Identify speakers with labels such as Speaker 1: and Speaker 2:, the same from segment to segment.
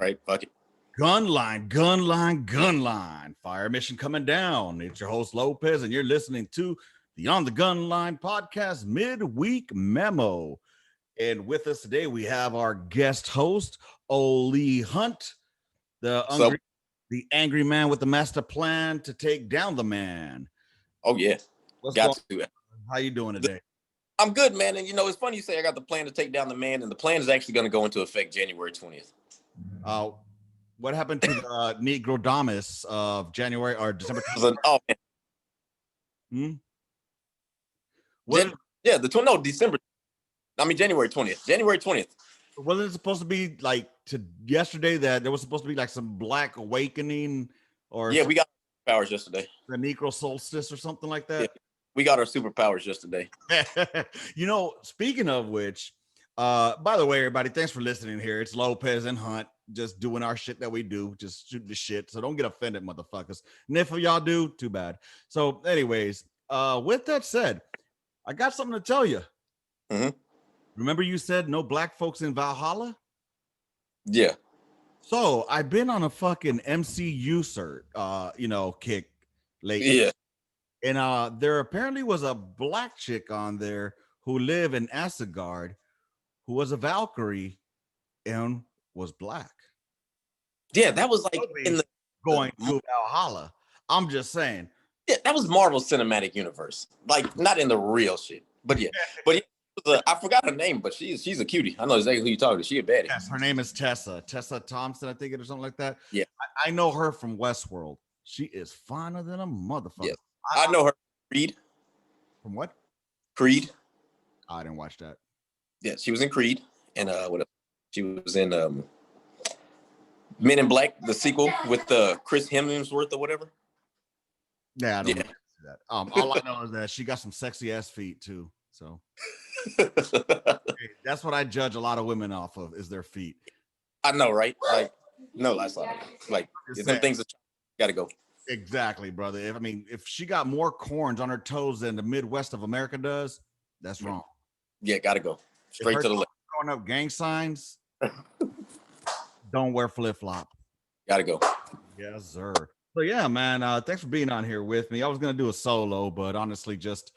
Speaker 1: right, fuck it.
Speaker 2: Gunline, gunline, gunline. Fire mission coming down. It's your host Lopez, and you're listening to the On the Gunline podcast midweek memo. And with us today, we have our guest host, Oli Hunt, the angry man with the master plan to take down the man.
Speaker 1: Oh yeah,
Speaker 2: Got to. How you doing today?
Speaker 1: I'm good, man. And it's funny you say I got the plan to take down the man, and the plan is actually going to go into effect January 20th.
Speaker 2: What happened to the Negro Damas of January or December?
Speaker 1: Oh man. December. January 20th. January 20th.
Speaker 2: Wasn't it supposed to be like to yesterday that there was supposed to be like some black awakening or
Speaker 1: we got powers yesterday.
Speaker 2: The Negro solstice or something like that?
Speaker 1: Yeah, we got our superpowers yesterday.
Speaker 2: Speaking of which, by the way, everybody, thanks for listening here. It's Lopez and Hunt just doing our shit that we do, just shooting the shit. So don't get offended, motherfuckers. And if y'all do, too bad. So anyways, with that said, I got something to tell you.
Speaker 1: Mm-hmm.
Speaker 2: Remember you said no black folks in Valhalla?
Speaker 1: Yeah.
Speaker 2: So I've been on a fucking MCU cert, kick lately.
Speaker 1: Yeah.
Speaker 2: And there apparently was a black chick on there who lived in Asgard who was a Valkyrie and was black.
Speaker 1: Yeah, that was like
Speaker 2: going to Valhalla. I'm just saying.
Speaker 1: Yeah, that was Marvel Cinematic Universe. Like, not in the real shit. But yeah. I forgot her name, but she's a cutie. I know exactly who you're talking to. She a baddie.
Speaker 2: Yes, her name is Tessa Thompson, I think it or something like that.
Speaker 1: Yeah.
Speaker 2: I know her from Westworld. She is finer than a motherfucker.
Speaker 1: Yeah. I know her. Creed.
Speaker 2: From what?
Speaker 1: Creed.
Speaker 2: I didn't watch that.
Speaker 1: Yeah, she was in Creed. And what else? She was in Men in Black, the sequel with Chris Hemsworth or whatever.
Speaker 2: Yeah, I don't know that. All I know is that she got some sexy ass feet too. So that's what I judge a lot of women off of is their feet.
Speaker 1: I know, right? Like, no, that's like some things that gotta go.
Speaker 2: Exactly, brother. If she got more corns on her toes than the Midwest of America does, that's wrong.
Speaker 1: Yeah, gotta go straight to the left.
Speaker 2: Going up gang signs. Don't wear flip flop.
Speaker 1: Gotta go.
Speaker 2: Yes, sir. So yeah, man. Thanks for being on here with me. I was gonna do a solo, but honestly, just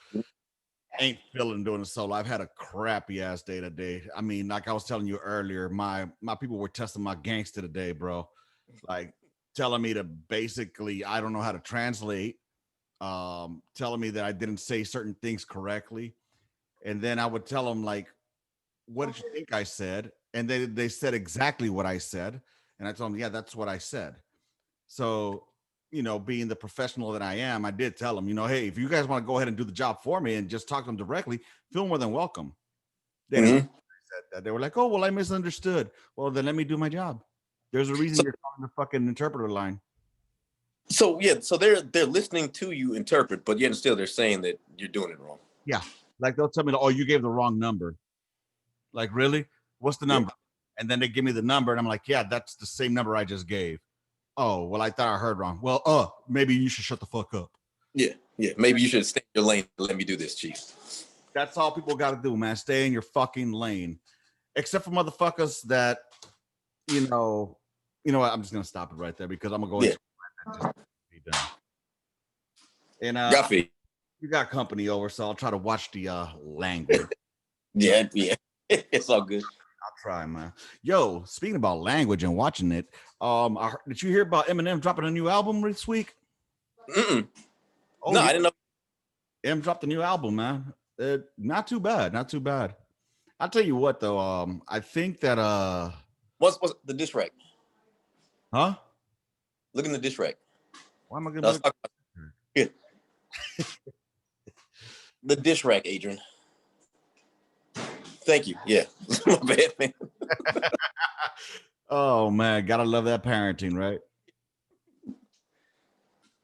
Speaker 2: ain't feeling doing a solo. I've had a crappy ass day today. Like I was telling you earlier, my people were testing my gangster today, bro. Like telling me to basically, I don't know how to translate. Telling me that I didn't say certain things correctly, and then I would tell them like, "What did you think I said?" And they said exactly what I said, and I told them, "Yeah, that's what I said." So, being the professional that I am, I did tell them, hey, if you guys want to go ahead and do the job for me and just talk to them directly, feel more than welcome. Then said that. They were like, "Oh, well, I misunderstood." Well, then let me do my job. There's a reason you're calling the fucking interpreter line.
Speaker 1: So yeah, so they're listening to you interpret, but yet still they're saying that you're doing it wrong.
Speaker 2: Yeah, like they'll tell me, "Oh, you gave the wrong number." Like, really? What's the number? Yeah. And then they give me the number, and I'm like, "Yeah, that's the same number I just gave." Oh, well, I thought I heard wrong. Well, maybe you should shut the fuck up.
Speaker 1: Yeah. Maybe you should stay in your lane and let me do this, Chief.
Speaker 2: That's all people got to do, man. Stay in your fucking lane. Except for motherfuckers that, you know what? I'm just gonna stop it right there because I'm gonna go into just be done. And you got company over, so I'll try to watch the language.
Speaker 1: Yeah, it's all good.
Speaker 2: I'll try, man. Yo, speaking about language and watching it, did you hear about Eminem dropping a new album this week?
Speaker 1: Mm-mm. Oh, no, I didn't know.
Speaker 2: Eminem dropped a new album, man. Not too bad. I'll tell you what, though. I think that
Speaker 1: what's the diss rack?
Speaker 2: Huh?
Speaker 1: Look in the diss rack.
Speaker 2: Why am I gonna look?
Speaker 1: Yeah. The dish rack, Adrian. Thank you. Yeah. My bad, man.
Speaker 2: Oh man, gotta love that parenting, right?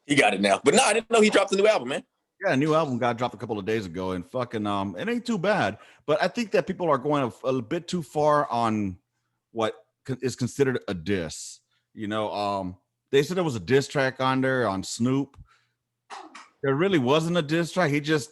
Speaker 1: He got it now. But no, I didn't know he dropped a new album, man.
Speaker 2: Yeah, a new album got dropped a couple of days ago, and fucking it ain't too bad. But I think that people are going a bit too far on what is considered a diss. They said there was a diss track on there on Snoop. There really wasn't a diss track. He just,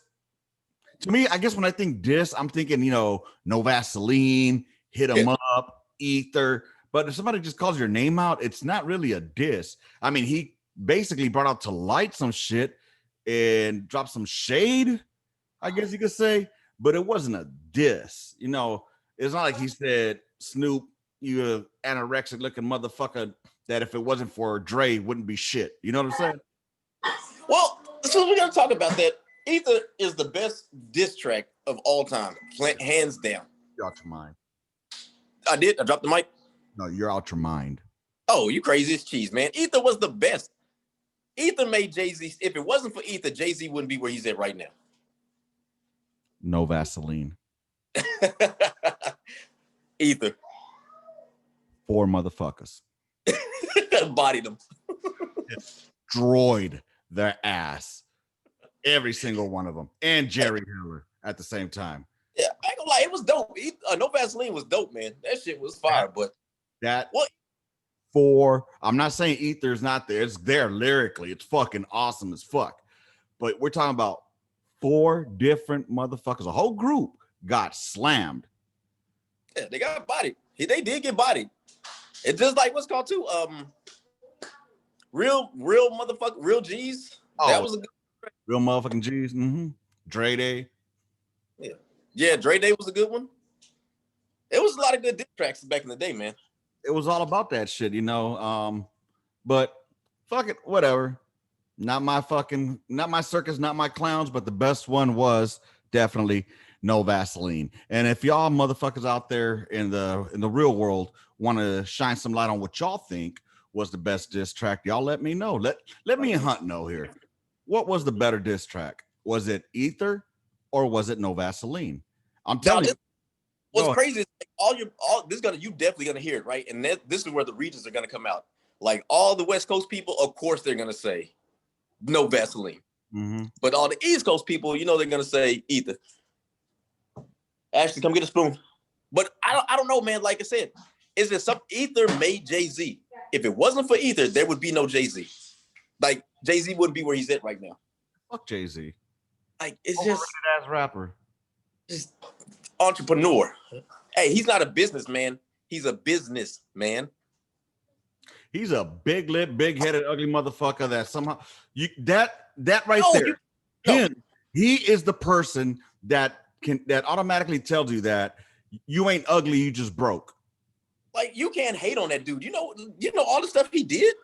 Speaker 2: to me, I guess when I think diss, I'm thinking, no Vaseline, hit 'em up, ether. But if somebody just calls your name out, it's not really a diss. I mean, he basically brought out to light some shit and dropped some shade, I guess you could say, but it wasn't a diss. You know, it's not like he said, Snoop, you anorexic looking motherfucker, that if it wasn't for Dre, wouldn't be shit. You know what I'm saying?
Speaker 1: Well, so we're gonna talk about that. Ether is the best diss track of all time, hands down.
Speaker 2: You're out your mind.
Speaker 1: I did. I dropped the mic.
Speaker 2: No, you're out your mind.
Speaker 1: Oh, you crazy as cheese, man. Ether was the best. Ether made Jay-Z. If it wasn't for Ether, Jay-Z wouldn't be where he's at right now.
Speaker 2: No Vaseline.
Speaker 1: Ether.
Speaker 2: 4 motherfuckers.
Speaker 1: Bodied them.
Speaker 2: Destroyed their ass. Every single one of them. And Jerry Heller at the same time.
Speaker 1: Yeah, I ain't gonna lie, it was dope. No Vaseline was dope, man. That shit was fire, but
Speaker 2: that
Speaker 1: what?
Speaker 2: I'm not saying Ether's not there. It's there lyrically. It's fucking awesome as fuck. But we're talking about 4 different motherfuckers. A whole group got slammed.
Speaker 1: Yeah, they got bodied. They did get bodied. It's just like what's called too. Real motherfucker, real G's.
Speaker 2: Oh,
Speaker 1: that was a good
Speaker 2: real motherfucking G's. Dre Day.
Speaker 1: Yeah, Dre Day was a good one. It was a lot of good diss tracks back in the day, man.
Speaker 2: It was all about that shit, you know. But fuck it, whatever. Not my circus, not my clowns, but the best one was definitely No Vaseline. And if y'all motherfuckers out there in the real world want to shine some light on what y'all think was the best diss track, y'all let me know. Let me and Hunt know here. What was the better diss track? Was it Ether or was it No Vaseline? I'm telling you.
Speaker 1: What's crazy is like you definitely gonna hear it, right? And this is where the regions are gonna come out. Like all the West Coast people, of course they're gonna say No Vaseline.
Speaker 2: Mm-hmm.
Speaker 1: But all the East Coast people, you know, they're gonna say Ether. Ashley, come get a spoon. But I don't know, man. Like I said, is there some Ether made Jay-Z? If it wasn't for Ether, there would be no Jay-Z. Like Jay-Z wouldn't be where he's at right now.
Speaker 2: Fuck Jay-Z.
Speaker 1: Like it's
Speaker 2: Overrated
Speaker 1: just
Speaker 2: ass rapper.
Speaker 1: Just entrepreneur. Hey, he's not a businessman. He's a businessman.
Speaker 2: He's a big lip, big headed, ugly motherfucker that somehow that right there. He is the person that automatically tells you that you ain't ugly, you just broke.
Speaker 1: Like you can't hate on that dude. You know all the stuff he did.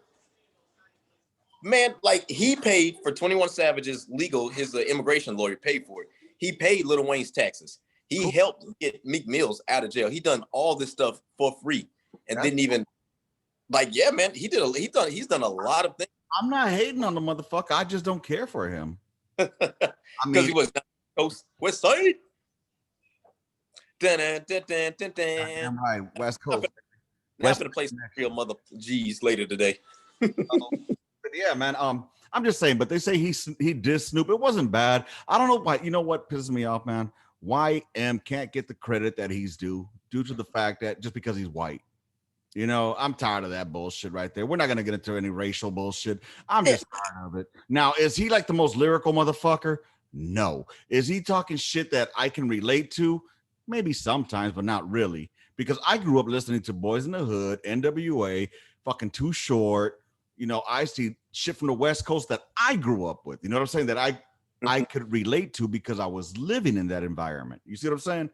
Speaker 1: Man, like he paid for 21 Savage's legal, his immigration lawyer paid for it. He paid Lil Wayne's taxes. He helped get Meek Mills out of jail. He done all this stuff for free and didn't even yeah, man. He's done a lot of things.
Speaker 2: I'm not hating on the motherfucker. I just don't care for him.
Speaker 1: Because he was Coast West Side. Damn
Speaker 2: right, West Coast.
Speaker 1: We're gonna play some real mother G's later today.
Speaker 2: But yeah, man. I'm just saying, but they say he dissed Snoop. It wasn't bad. I don't know why. You know what pisses me off, man? YM can't get the credit that he's due to the fact that just because he's white. You know, I'm tired of that bullshit right there. We're not gonna get into any racial bullshit. I'm just tired of it. Now, is he like the most lyrical motherfucker? No. Is he talking shit that I can relate to? Maybe sometimes, but not really. Because I grew up listening to Boys in the Hood, NWA, fucking Too Short. You know, I see shit from the West Coast that I grew up with. You know what I'm saying? That I could relate to because I was living in that environment. You see what I'm saying?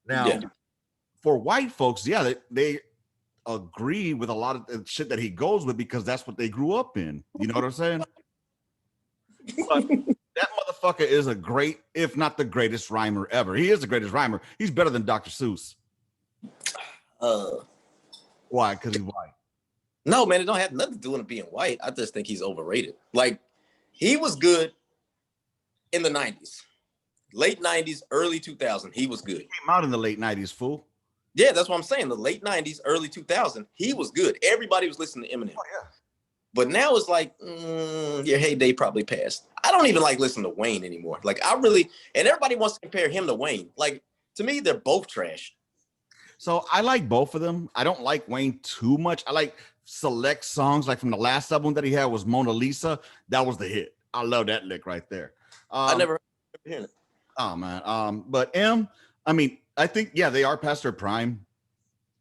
Speaker 2: Now, for white folks, yeah, they agree with a lot of the shit that he goes with because that's what they grew up in. You know what I'm saying? But that motherfucker is a great, if not the greatest rhymer ever. He is the greatest rhymer. He's better than Dr. Seuss. Why? Because he's white.
Speaker 1: No, man, it don't have nothing to do with him being white. I just think he's overrated. Like, he was good in the 90s. Late 90s, early 2000s, he was good.
Speaker 2: He came out in the late 90s, fool.
Speaker 1: Yeah, that's what I'm saying. The late 90s, early 2000s, he was good. Everybody was listening to Eminem.
Speaker 2: Oh, yeah.
Speaker 1: But now it's like, your heyday probably passed. I don't even like listening to Wayne anymore. Like, and everybody wants to compare him to Wayne. Like, to me, they're both trash.
Speaker 2: So I like both of them. I don't like Wayne too much. I like select songs, like from the last album that he had was Mona Lisa. That was the hit. I love that lick right there.
Speaker 1: I never heard it.
Speaker 2: Oh man. But I mean, I think, yeah, they are past their prime,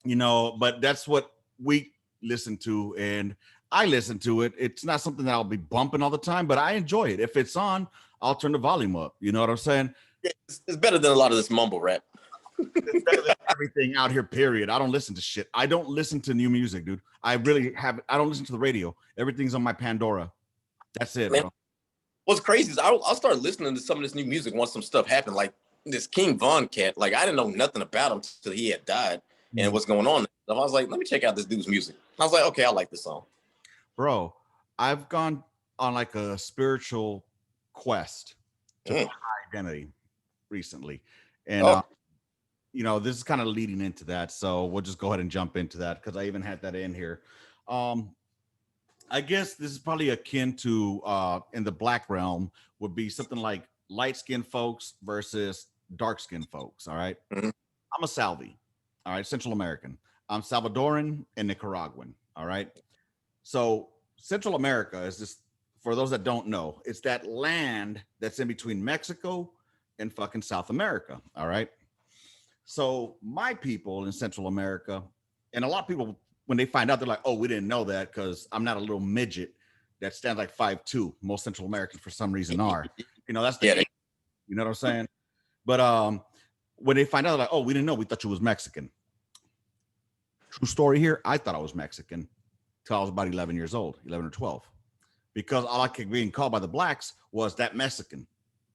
Speaker 2: you know, but that's what we listen to, and I listen to it. It's not something that I'll be bumping all the time, but I enjoy it. If it's on, I'll turn the volume up. You know what I'm saying?
Speaker 1: It's better than a lot of this mumble rap.
Speaker 2: It's better than everything out here, period. I don't listen to shit. I don't listen to new music, dude. I don't listen to the radio. Everything's on my Pandora. That's it,
Speaker 1: Man,
Speaker 2: bro.
Speaker 1: what's crazy is I'll start listening to some of this new music once some stuff happened. Like this King Von cat, like I didn't know nothing about him till he had died and what's going on. So I was like, let me check out this dude's music. I was like, okay, I like this song.
Speaker 2: Bro, I've gone on like a spiritual quest to find my identity recently. And you know, this is kind of leading into that. So we'll just go ahead and jump into that because I even had that in here. I guess this is probably akin to in the black realm would be something like light-skinned folks versus dark-skinned folks. All right.
Speaker 1: Mm-hmm.
Speaker 2: I'm a Salvi. All right. Central American. I'm Salvadoran and Nicaraguan. All right. So Central America is just, for those that don't know, it's that land that's in between Mexico and fucking South America. All right. So my people in Central America, and a lot of people, when they find out, they're like, oh, we didn't know that because I'm not a little midget that stands like 5'2". Most Central Americans for some reason are. You know, that's the you know what I'm saying? But when they find out, they're like, oh, we didn't know. We thought you was Mexican. True story here. I thought I was Mexican till I was about 11 years old, 11 or 12. Because all I kept being called by the blacks was that Mexican.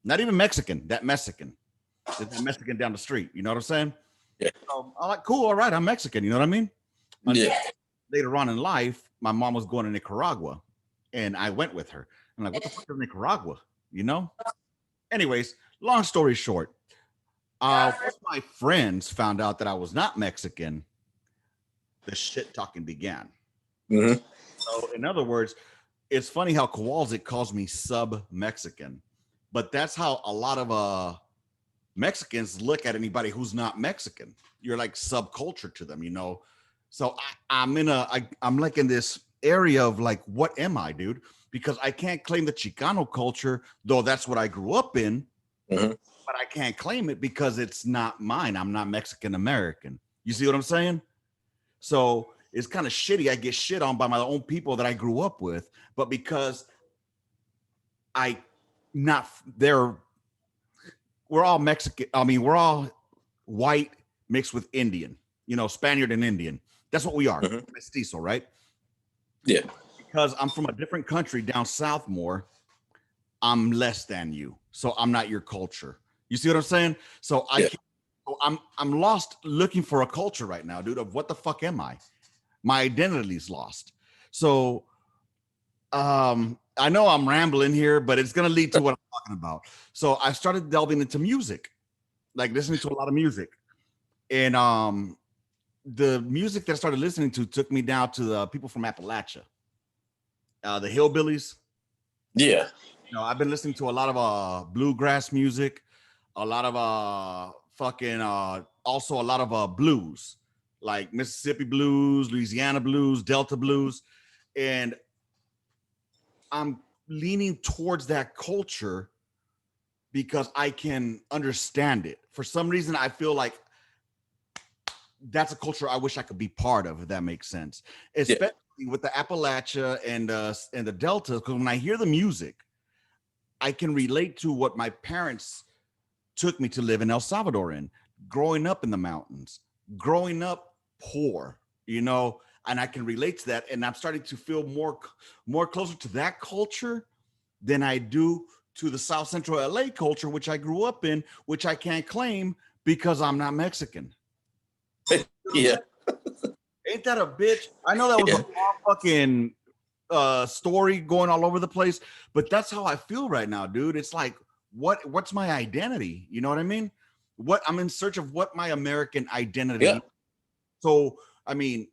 Speaker 2: Not even Mexican, that Mexican. That Mexican down the street. You know what I'm saying?
Speaker 1: Yeah.
Speaker 2: So I'm like, cool, all right, I'm Mexican. You know what I mean?
Speaker 1: Yeah.
Speaker 2: Later on in life, my mom was going to Nicaragua, and I went with her. I'm like, what the fuck is Nicaragua? You know? Anyways, long story short, once my friends found out that I was not Mexican, the shit talking began.
Speaker 1: Mm-hmm.
Speaker 2: So, in other words, it's funny how Kowalczyk calls me sub-Mexican, but that's how a lot of Mexicans look at anybody who's not Mexican. You're like subculture to them, you know? So I'm like in this area of like, what am I, dude? Because I can't claim the Chicano culture, though that's what I grew up in, but I can't claim it because it's not mine. I'm not Mexican American. You see what I'm saying? So it's kind of shitty. I get shit on by my own people that I grew up with, but because we're all Mexican. I mean, we're all white mixed with Indian, you know, Spaniard and Indian. That's what we are. Mestizo, right?
Speaker 1: Yeah.
Speaker 2: Because I'm from a different country down south more, I'm less than you. So I'm not your culture. You see what I'm saying? So I'm lost looking for a culture right now, dude, of what the fuck am I? My identity's lost. So I know I'm rambling here, but it's gonna lead to what I'm talking about. So I started delving into music, like listening to a lot of music. And the music that I started listening to took me down to the people from Appalachia. The hillbillies.
Speaker 1: Yeah.
Speaker 2: You know, I've been listening to a lot of bluegrass music, a lot of also a lot of blues, like Mississippi blues, Louisiana blues, Delta blues, and I'm leaning towards that culture because I can understand it. For some reason, I feel like that's a culture I wish I could be part of, if that makes sense. Especially with the Appalachia and the Delta, because when I hear the music, I can relate to what my parents took me to live in El Salvador in, growing up in the mountains, growing up poor, you know, and I can relate to that. And I'm starting to feel more closer to that culture than I do to the South Central LA culture, which I grew up in, which I can't claim because I'm not Mexican.
Speaker 1: Yeah.
Speaker 2: Ain't that a bitch? I know that was a long fucking story going all over the place, but that's how I feel right now, dude. It's like, what's my identity? You know what I mean? I'm in search of what my American identity is. So, I mean,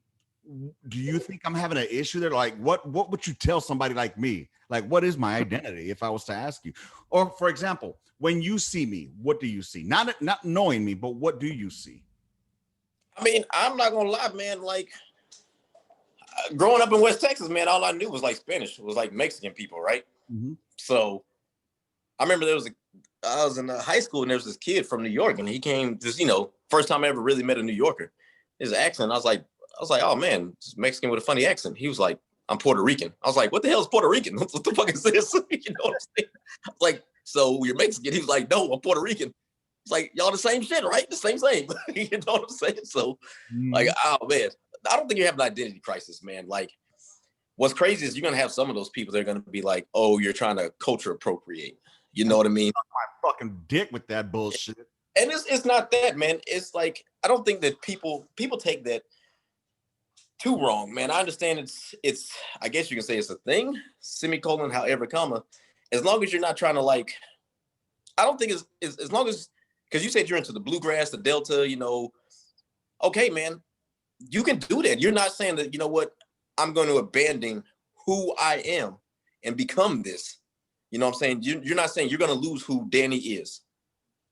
Speaker 2: do you think I'm having an issue there? Like, what would you tell somebody like me? Like, what is my identity if I was to ask you? Or, for example, when you see me, what do you see? Not knowing me, but what do you see?
Speaker 1: I mean, I'm not gonna lie, man. Like growing up in West Texas, man, all I knew was like Spanish. It was like Mexican people, right? So I remember I was in high school and there was this kid from New York, and he came just, you know, first time I ever really met a New Yorker. His accent, I was like, I was like, oh man, it's Mexican with a funny accent. He was like, I'm Puerto Rican. I was like, what the hell is Puerto Rican? What the fuck is this? You know what I'm saying? I was like, so you're Mexican? He was like, no, I'm Puerto Rican. It's like, y'all the same shit, right? The same. You know what I'm saying? So, like, oh man, I don't think you have an identity crisis, man. Like, what's crazy is you're gonna have some of those people that are gonna be like, oh, you're trying to culture appropriate. You know what I mean?
Speaker 2: My fucking dick with that bullshit.
Speaker 1: And it's not that, man. It's like, I don't think that people take that too wrong, man. I understand it's I guess you can say it's a thing, semicolon, however, comma, as long as you're not trying to like, I don't think it's as long as, because you said you're into the bluegrass, the Delta, you know, okay, man, you can do that. You're not saying that, you know what, I'm going to abandon who I am and become this. You know what I'm saying? You're not saying you're going to lose who Danny is,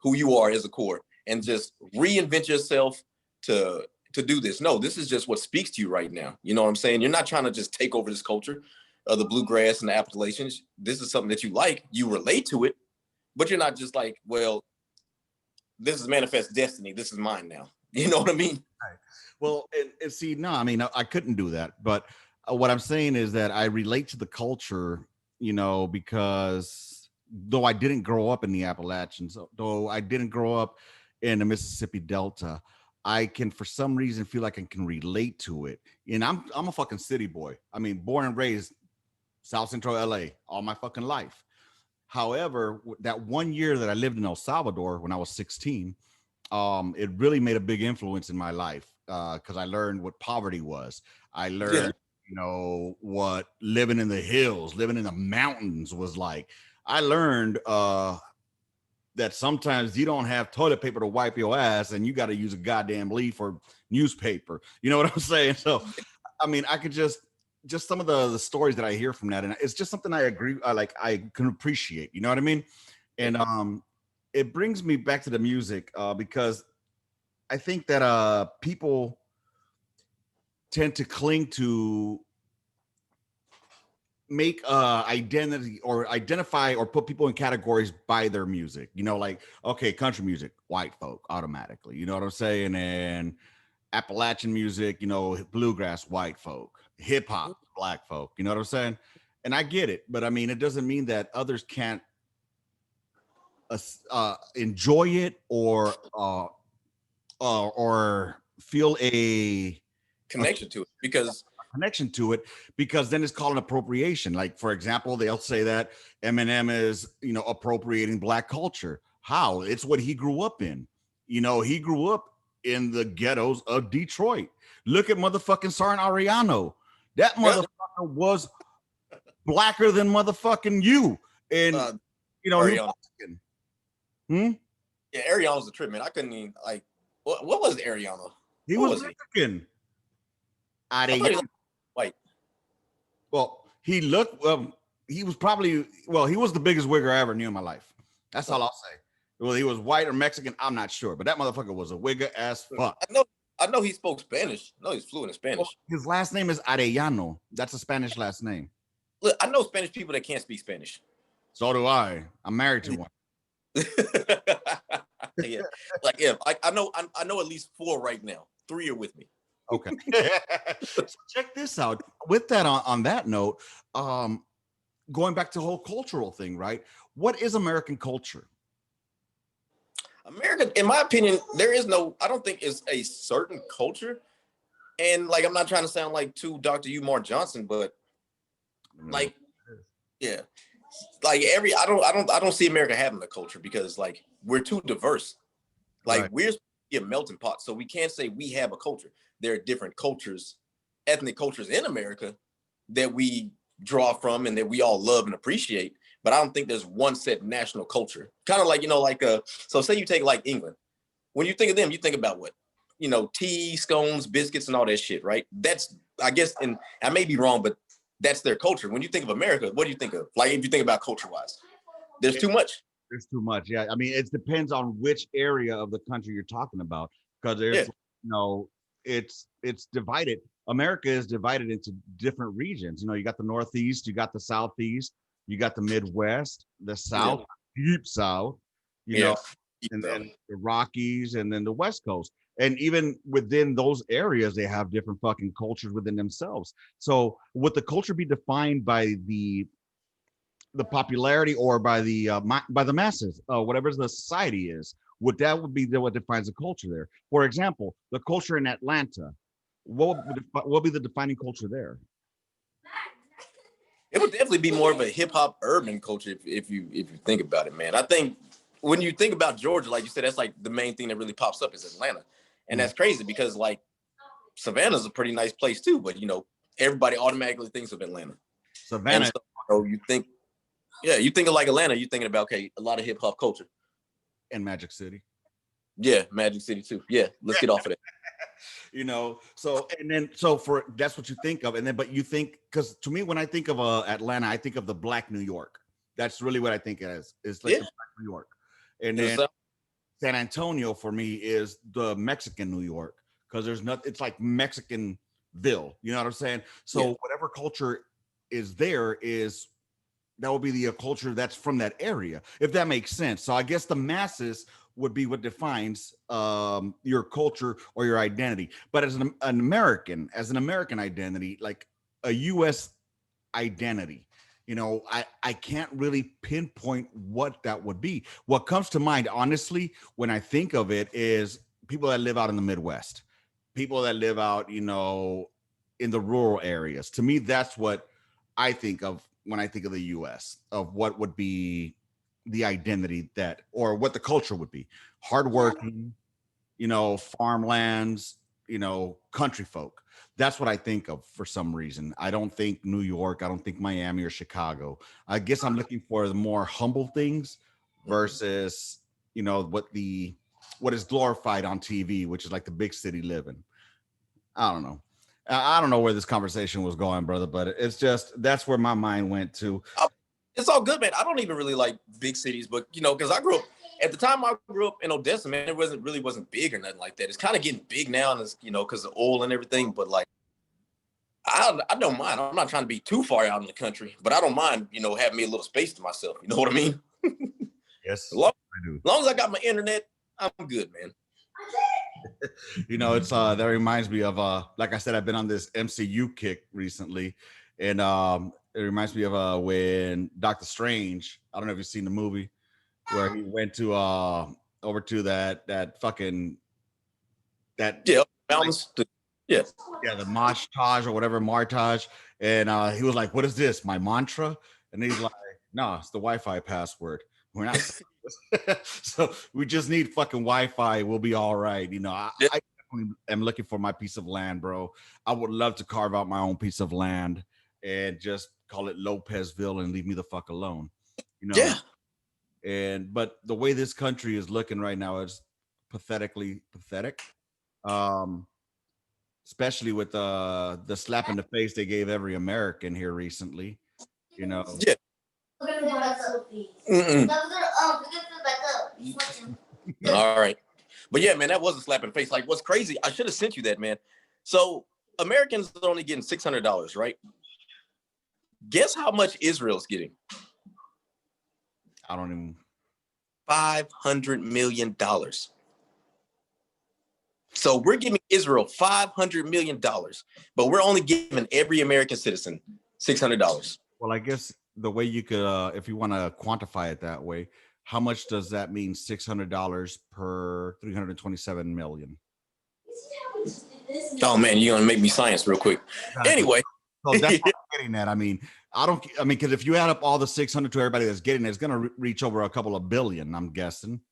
Speaker 1: who you are as a core, and just reinvent yourself to do this. No, this is just what speaks to you right now. You know what I'm saying? You're not trying to just take over this culture of the bluegrass and the Appalachians. This is something that you like. You relate to it, but you're not just like, well, this is manifest destiny. This is mine now. You know what I mean?
Speaker 2: Right. Well, and see, no, I mean, I couldn't do that. But what I'm saying is that I relate to the culture, you know, because though I didn't grow up in the Appalachians, though I didn't grow up in the Mississippi Delta, I can, for some reason, feel like I can relate to it. And I'm a fucking city boy. I mean, born and raised South Central LA all my fucking life. However, that 1 year that I lived in El Salvador when I was 16, it really made a big influence in my life because I learned what poverty was. I learned, you know, what living in the hills, living in the mountains was like. I learned that sometimes you don't have toilet paper to wipe your ass and you got to use a goddamn leaf or newspaper. You know what I'm saying? So, I mean, I could just some of the stories that I hear from that, and it's just something I agree, I can appreciate. You know what I mean? And it brings me back to the music because I think that people tend to cling to make identity or identify or put people in categories by their music. You know, like, okay, country music, white folk automatically. You know what I'm saying? And Appalachian music, you know, bluegrass, white folk, hip hop, black folk. You know what I'm saying? And I get it, but I mean, it doesn't mean that others can't enjoy it or feel a
Speaker 1: connection to it, because
Speaker 2: connection to it, because then it's called an appropriation. Like, for example, they'll say that Eminem is, you know, appropriating black culture. How? It's what he grew up in. You know, he grew up in the ghettos of Detroit. Look at motherfucking Sergeant Ariano. That motherfucker was blacker than motherfucking you. And you know,
Speaker 1: Ariana. Yeah, Ariana's a trip, man. I couldn't even like. What was Ariana?
Speaker 2: He was Mexican.
Speaker 1: White.
Speaker 2: Well, he looked. He was probably. Well, he was the biggest wigger I ever knew in my life. That's all I'll say. Well, he was white or Mexican. I'm not sure, but that motherfucker was a wigger as fuck.
Speaker 1: I know he spoke Spanish. I know he's fluent in Spanish.
Speaker 2: Well, his last name is Arellano. That's a Spanish last name.
Speaker 1: Look, I know Spanish people that can't speak Spanish.
Speaker 2: So do I. I'm married to one.
Speaker 1: Yeah, like yeah, I know at least 4 right now. 3 are with me.
Speaker 2: Okay. So check this out. With that, on that note, going back to the whole cultural thing, right? What is American culture?
Speaker 1: America, in my opinion, there is no. I don't think it's a certain culture. And like, I'm not trying to sound like too Dr. Umar Johnson, but like, yeah, like I don't see America having a culture because like we're too diverse. Like we're a melting pot, so we can't say we have a culture. There are different cultures, ethnic cultures in America that we draw from and that we all love and appreciate. But I don't think there's one set national culture. Kind of like, you know, like so say you take like England. When you think of them, you think about what? You know, tea, scones, biscuits, and all that shit, right? That's, I guess, and I may be wrong, but that's their culture. When you think of America, what do you think of? Like, if you think about culture-wise, there's too much.
Speaker 2: There's too much. Yeah. I mean, it depends on which area of the country you're talking about, because there's, you know, it's divided. America is divided into different regions. You know, you got the Northeast, you got the Southeast, you got the Midwest, the South, deep South, you know, and
Speaker 1: bro.
Speaker 2: then the Rockies, and then the West Coast. And even within those areas, they have different fucking cultures within themselves. So would the culture be defined by the popularity or by by the masses, whatever the society is? Would be what defines the culture there? For example, the culture in Atlanta, what would be the defining culture there?
Speaker 1: It would definitely be more of a hip hop urban culture if you think about it, man. I think when you think about Georgia, like you said, that's like the main thing that really pops up is Atlanta, and that's crazy because like Savannah's a pretty nice place too, but everybody automatically thinks of Atlanta, and
Speaker 2: Savannah
Speaker 1: so you think, yeah, you think of like Atlanta, you're thinking about okay, a lot of hip hop culture.
Speaker 2: and Magic City.
Speaker 1: Yeah, Magic City too. Yeah, let's get off of that.
Speaker 2: So for that's what you think of, and then but you think, because to me when I think of Atlanta, I think of the Black New York. That's really what I think it is. It's like the Black New York, and then San Antonio for me is the Mexican New York, because there's not. It's like Mexicanville. You know what I'm saying? So whatever culture is there is that will be the culture that's from that area, if that makes sense. So I guess the masses would be what defines your culture or your identity. But as an American, identity, like a U.S. identity, I can't really pinpoint what that would be. What comes to mind, honestly, when I think of it, is people that live out in the Midwest, people that live out, in the rural areas. To me, that's what I think of when I think of the U.S., of what would be the identity that, or what the culture would be. Hardworking, farmlands, country folk. That's what I think of for some reason. I don't think New York. I don't think Miami or Chicago. I guess I'm looking for the more humble things versus, what is glorified on TV, which is like the big city living. I don't know. I don't know where this conversation was going, brother, but it's just that's where my mind went to.
Speaker 1: It's all good, man. I don't even really like big cities, but because I grew up at the time I grew up in Odessa, man. It wasn't big or nothing like that. It's kind of getting big now, and because of oil and everything. But like, I don't mind. I'm not trying to be too far out in the country, but I don't mind, having me a little space to myself. You know what I mean?
Speaker 2: Yes,
Speaker 1: I do. As long as I got my internet, I'm good, man.
Speaker 2: It's that reminds me of like I said, I've been on this MCU kick recently, and it reminds me of when Doctor Strange, I don't know if you've seen the movie, where he went to over to that fucking
Speaker 1: mountains.
Speaker 2: The Martage or whatever, Martage, and he was like, "What is this? My mantra?" And he's like, "No, it's the Wi-Fi password. We're not." So we just need fucking Wi-Fi. We'll be all right. I definitely am looking for my piece of land, bro. I would love to carve out my own piece of land and just call it Lopezville and leave me the fuck alone.
Speaker 1: Yeah.
Speaker 2: But the way this country is looking right now is pathetically pathetic. Especially with the slap in the face they gave every American here recently.
Speaker 1: Yeah. All right. But yeah, man, that was a slap in the face. Like, what's crazy, I should have sent you that, man. So Americans are only getting $600, right? Guess how much Israel's getting?
Speaker 2: I don't even.
Speaker 1: $500 million. So we're giving Israel $500 million, but we're only giving every American citizen $600.
Speaker 2: Well, I guess the way you could, if you want to quantify it that way, how much does that mean? $600 per 327 million.
Speaker 1: Oh man, you're gonna make me science real quick. Anyway,
Speaker 2: so that's what I'm getting at. I mean, because if you add up all the 600 to everybody that's getting it, it's gonna reach over a couple of billion. I'm guessing.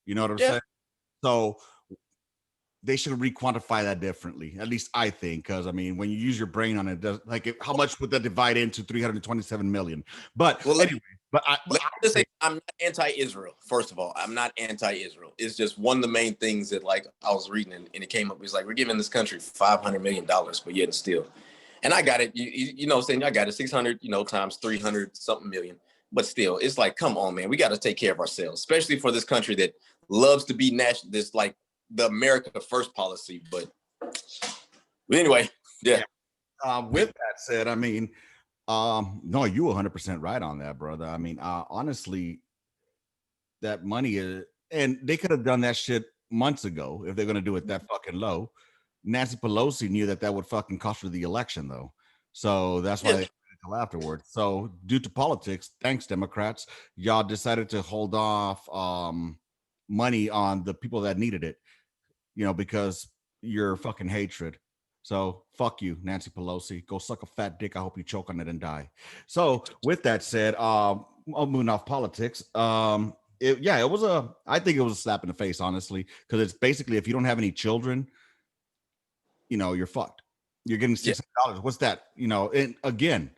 Speaker 2: You know what I'm saying? So they should re-quantify that differently. At least I think, because I mean, when you use your brain on it, how much would that divide into 327 million? But anyway,
Speaker 1: I'm not anti-Israel. First of all, I'm not anti-Israel. It's just one of the main things that like I was reading and it came up. It was like, we're giving this country $500 million, but yet and still. And I got it. You know what I'm saying? I got it 600, times 300 something million. But still, it's like, come on, man. We got to take care of ourselves, especially for this country that loves to be national. This like the America First policy. But anyway, yeah.
Speaker 2: With that said, I mean, no, you 100% right on that, brother. I mean, honestly, that money And they could have done that shit months ago if they're going to do it that fucking low. Nancy Pelosi knew that would fucking cost her the election, though. So that's why they waited until afterwards. So due to politics, thanks Democrats, y'all decided to hold off money on the people that needed it, because you're fucking hatred. So fuck you, Nancy Pelosi. Go suck a fat dick. I hope you choke on it and die. So with that said, I'm moving off politics. I think it was a slap in the face, honestly, because it's basically if you don't have any children, you're fucked. You're getting $600. What's that? And again,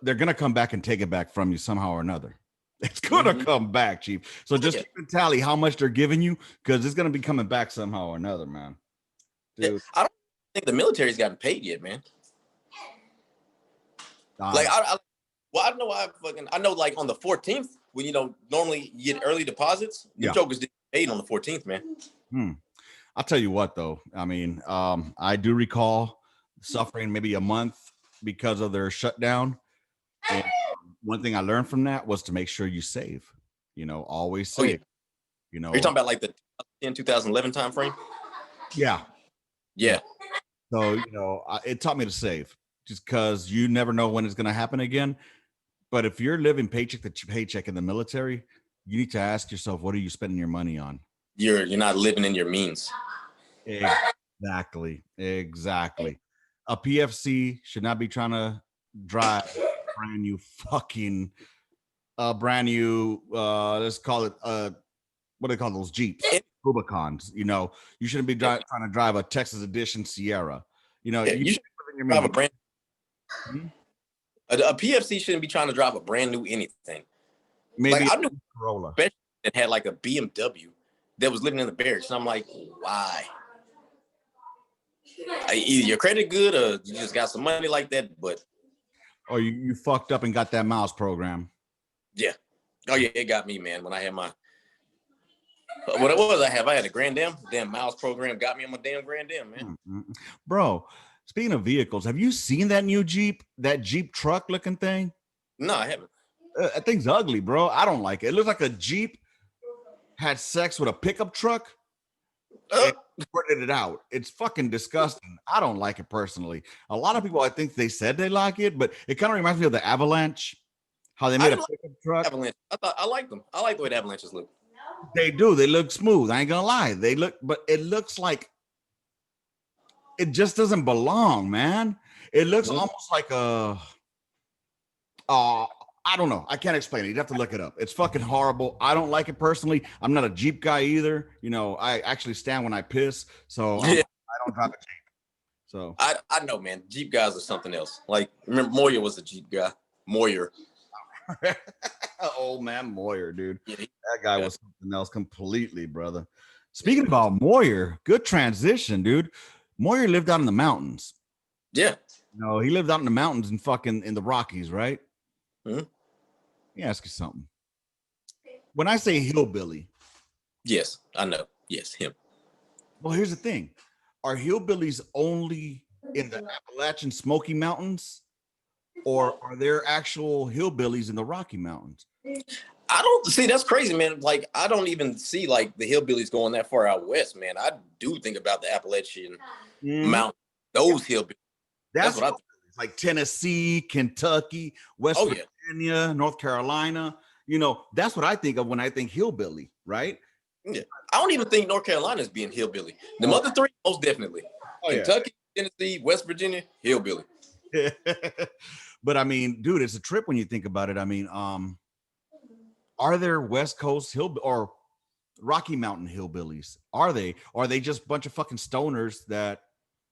Speaker 2: they're gonna come back and take it back from you somehow or another. It's gonna come back, Chief. So just keep a tally how much they're giving you, because it's gonna be coming back somehow or another, man. Dude.
Speaker 1: I don't think the military's gotten paid yet, man. Like I know like on the 14th, when normally you get early deposits, the jokers get paid on the 14th, man.
Speaker 2: I'll tell you what, though. I mean, I do recall suffering maybe a month because of their shutdown. And one thing I learned from that was to make sure you save. Always save.
Speaker 1: Are you talking about like the 2011 time frame?
Speaker 2: Yeah.
Speaker 1: Yeah.
Speaker 2: So, it taught me to save, just because you never know when it's going to happen again. But if you're living paycheck to paycheck in the military, you need to ask yourself, what are you spending your money on?
Speaker 1: You're not living in your means.
Speaker 2: Exactly. A PFC should not be trying to drive brand new, let's call it, what do they call those Jeeps? Rubicons. You shouldn't be trying to drive a Texas Edition Sierra. You should
Speaker 1: drive a brand. A PFC shouldn't be trying to drive a brand new anything.
Speaker 2: Maybe
Speaker 1: like, I knew
Speaker 2: Corolla
Speaker 1: that had like a BMW that was living in the barracks, and I'm like, why? Either your credit good or you just got some money like that, but
Speaker 2: or you fucked up and got that miles program.
Speaker 1: Yeah. Oh yeah, it got me, man. When I had my what it was, I had a Grand Am. Damn miles program got me on my damn Grand Am, man.
Speaker 2: Mm-hmm. Bro, speaking of vehicles, have you seen that new Jeep? That Jeep truck looking thing?
Speaker 1: No, I haven't.
Speaker 2: That thing's ugly, bro. I don't like it. It looks like a Jeep had sex with a pickup truck and squirted it out. It's fucking disgusting. I don't like it personally. A lot of people, I think they said they like it, but it kind of reminds me of the Avalanche. How they made a pickup truck.
Speaker 1: Avalanche. I like them. I like the way the Avalanches look.
Speaker 2: They do. They look smooth. I ain't gonna lie. They look, but it looks like it just doesn't belong, man. It looks almost like I don't know. I can't explain it. You'd have to look it up. It's fucking horrible. I don't like it personally. I'm not a Jeep guy either. I actually stand when I piss, so I don't drive a Jeep. So
Speaker 1: I know, man. Jeep guys are something else. Like, remember Moyer was a Jeep guy. Moyer.
Speaker 2: Old man Moyer, dude. Yeah, that guy was something else completely, brother. Speaking about Moyer, good transition, dude. Moyer lived out in the mountains.
Speaker 1: Yeah.
Speaker 2: He lived out in the mountains and fucking in the Rockies, right?
Speaker 1: Mm-hmm.
Speaker 2: Let me ask you something. When I say hillbilly.
Speaker 1: Yes, I know. Yes, him.
Speaker 2: Well, here's the thing. Are hillbillies only in the Appalachian Smoky Mountains? Or are there actual hillbillies in the Rocky Mountains?
Speaker 1: I don't see. That's crazy, man. Like, I don't even see like the hillbillies going that far out west, man. I do think about the Appalachian Mountains. Those hillbillies. That's what I think.
Speaker 2: Like Tennessee, Kentucky, West Virginia, North Carolina. That's what I think of when I think hillbilly, right?
Speaker 1: Yeah. I don't even think North Carolina is being hillbilly. The other three, most definitely. Kentucky, Tennessee, West Virginia, hillbilly.
Speaker 2: But I mean, dude, it's a trip when you think about it. I mean, are there West Coast or Rocky Mountain hillbillies? Are they just a bunch of fucking stoners that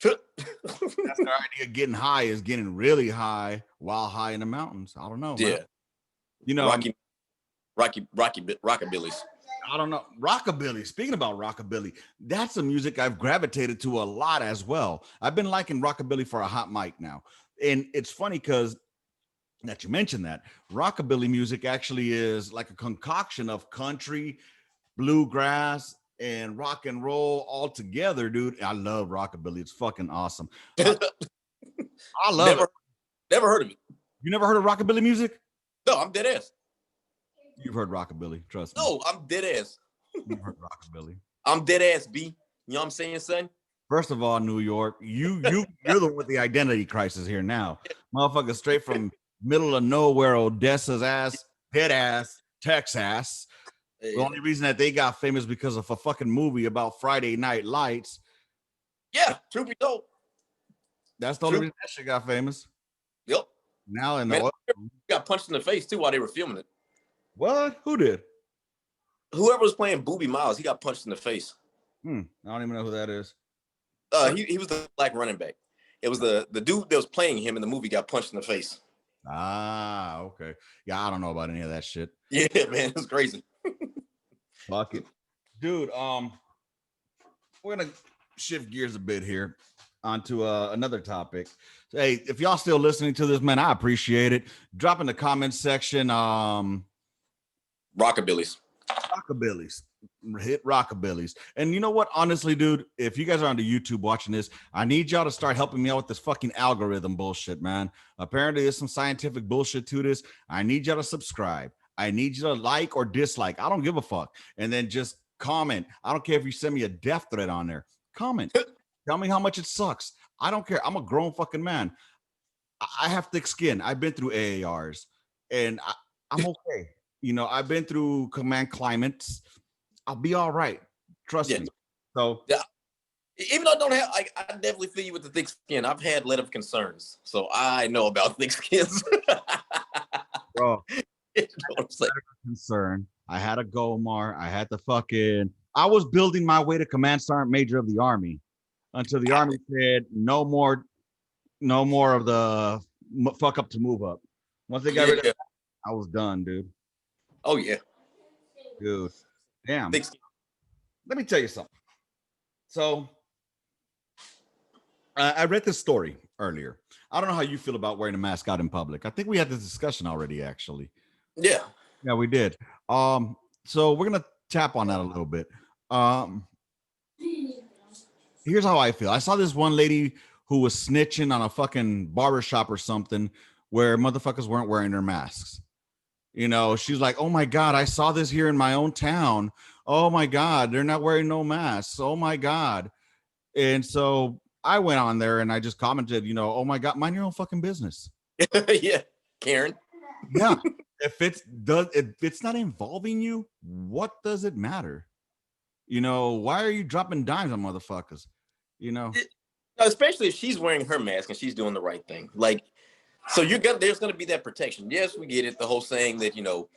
Speaker 2: that's their idea of getting high is getting really high while high in the mountains? I don't know.
Speaker 1: Yeah.
Speaker 2: Man.
Speaker 1: Rockabillys.
Speaker 2: I don't know. Rockabilly. Speaking about rockabilly, that's a music I've gravitated to a lot as well. I've been liking rockabilly for a hot mic now. And it's funny because that you mentioned that rockabilly music actually is like a concoction of country, bluegrass, and rock and roll all together, dude. I love rockabilly. It's fucking awesome. I love it.
Speaker 1: Never heard of it.
Speaker 2: You never heard of rockabilly music?
Speaker 1: No, I'm dead ass.
Speaker 2: You've heard rockabilly, trust me.
Speaker 1: No, I'm dead ass.
Speaker 2: Rockabilly.
Speaker 1: I'm dead ass B. You know what I'm saying, son?
Speaker 2: First of all, New York, you're the one with the identity crisis here now. Motherfucker straight from middle of nowhere, Odessa's ass, dead ass, Texas. The only reason that they got famous because of a fucking movie about Friday Night Lights.
Speaker 1: Yeah, truth be told.
Speaker 2: That's the only reason that shit got famous.
Speaker 1: Yep.
Speaker 2: Now in
Speaker 1: Man,
Speaker 2: the
Speaker 1: got punched in the face too while they were filming it.
Speaker 2: What? Who did?
Speaker 1: Whoever was playing Booby Miles, he got punched in the face.
Speaker 2: I don't even know who that is.
Speaker 1: He was the black running back. It was the dude that was playing him in the movie got punched in the face.
Speaker 2: Ah, okay. Yeah, I don't know about any of that shit.
Speaker 1: Yeah, man, it's crazy.
Speaker 2: Fuck it. Dude, we're gonna shift gears a bit here onto another topic. Hey, if y'all still listening to this, man, I appreciate it. Drop in the comments section.
Speaker 1: Rockabillies.
Speaker 2: Hit rockabillies. And you know what? Honestly, dude, if you guys are on the YouTube watching this, I need y'all to start helping me out with this fucking algorithm bullshit, man. Apparently, there's some scientific bullshit to this. I need y'all to subscribe. I need you to like or dislike. I don't give a fuck. And then just comment. I don't care if you send me a death threat on there. Comment. Tell me how much it sucks. I don't care. I'm a grown fucking man. I have thick skin. I've been through AARs and I'm okay. You know, I've been through command climates. I'll be all right. Trust me. So
Speaker 1: yeah, even though I don't have, I definitely feel you with the thick skin. I've had letter of concerns, so I know about thick skins.
Speaker 2: Bro,
Speaker 1: you know what I'm saying?
Speaker 2: Concern. I had a Gomar. I had the fucking. I was building my way to command sergeant major of the army until the army said no more of the fuck up to move up. Once they got rid of that, I was done, dude.
Speaker 1: Oh yeah,
Speaker 2: dude. Damn. Let me tell you something. So I read this story earlier. I don't know how you feel about wearing a mask out in public. I think we had this discussion already, actually.
Speaker 1: Yeah,
Speaker 2: we did. So we're gonna tap on that a little bit. Here's how I feel. I saw this one lady who was snitching on a fucking barbershop or something where motherfuckers weren't wearing their masks. You know, she's like, oh my God, I saw this here in my own town. Oh my God, they're not wearing no masks. Oh my God. And so I went on there and I just commented, you know, oh my God, mind your own fucking business.
Speaker 1: Yeah, Karen.
Speaker 2: Yeah. If it's not involving you, what does it matter? You know, why are you dropping dimes on motherfuckers? You know,
Speaker 1: especially if she's wearing her mask and she's doing the right thing. Like, so there's gonna be that protection. Yes, we get it. The whole saying that, you know,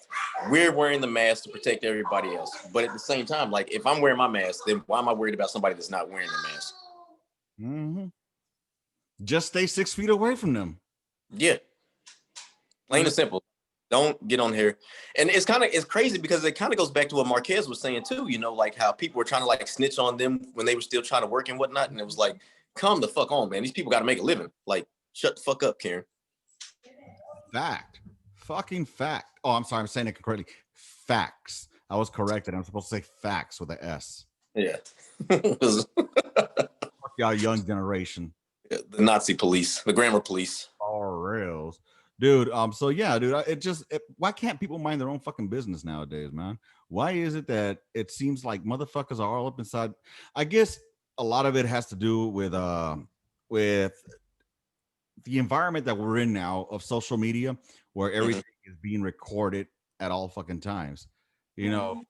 Speaker 1: we're wearing the mask to protect everybody else. But at the same time, like, if I'm wearing my mask, then why am I worried about somebody that's not wearing the mask?
Speaker 2: Mm-hmm. Just stay 6 feet away from them.
Speaker 1: Yeah. Plain and simple. Don't get on here. And it's crazy because it kind of goes back to what Marquez was saying too, you know, like how people were trying to like snitch on them when they were still trying to work and whatnot. And it was like, come the fuck on, man. These people got to make a living. Like, shut the fuck up, Karen.
Speaker 2: Fact. Fucking fact. Oh, I'm sorry. I'm saying it correctly. Facts. I was corrected. I'm supposed to say facts with an S.
Speaker 1: Yeah.
Speaker 2: Fuck y'all young generation.
Speaker 1: Yeah, the Nazi police, the grammar police.
Speaker 2: For reals. Dude, so yeah, dude, why can't people mind their own fucking business nowadays, man? Why is it that it seems like motherfuckers are all up inside? I guess a lot of it has to do with the environment that we're in now of social media, where everything is being recorded at all fucking times. You know,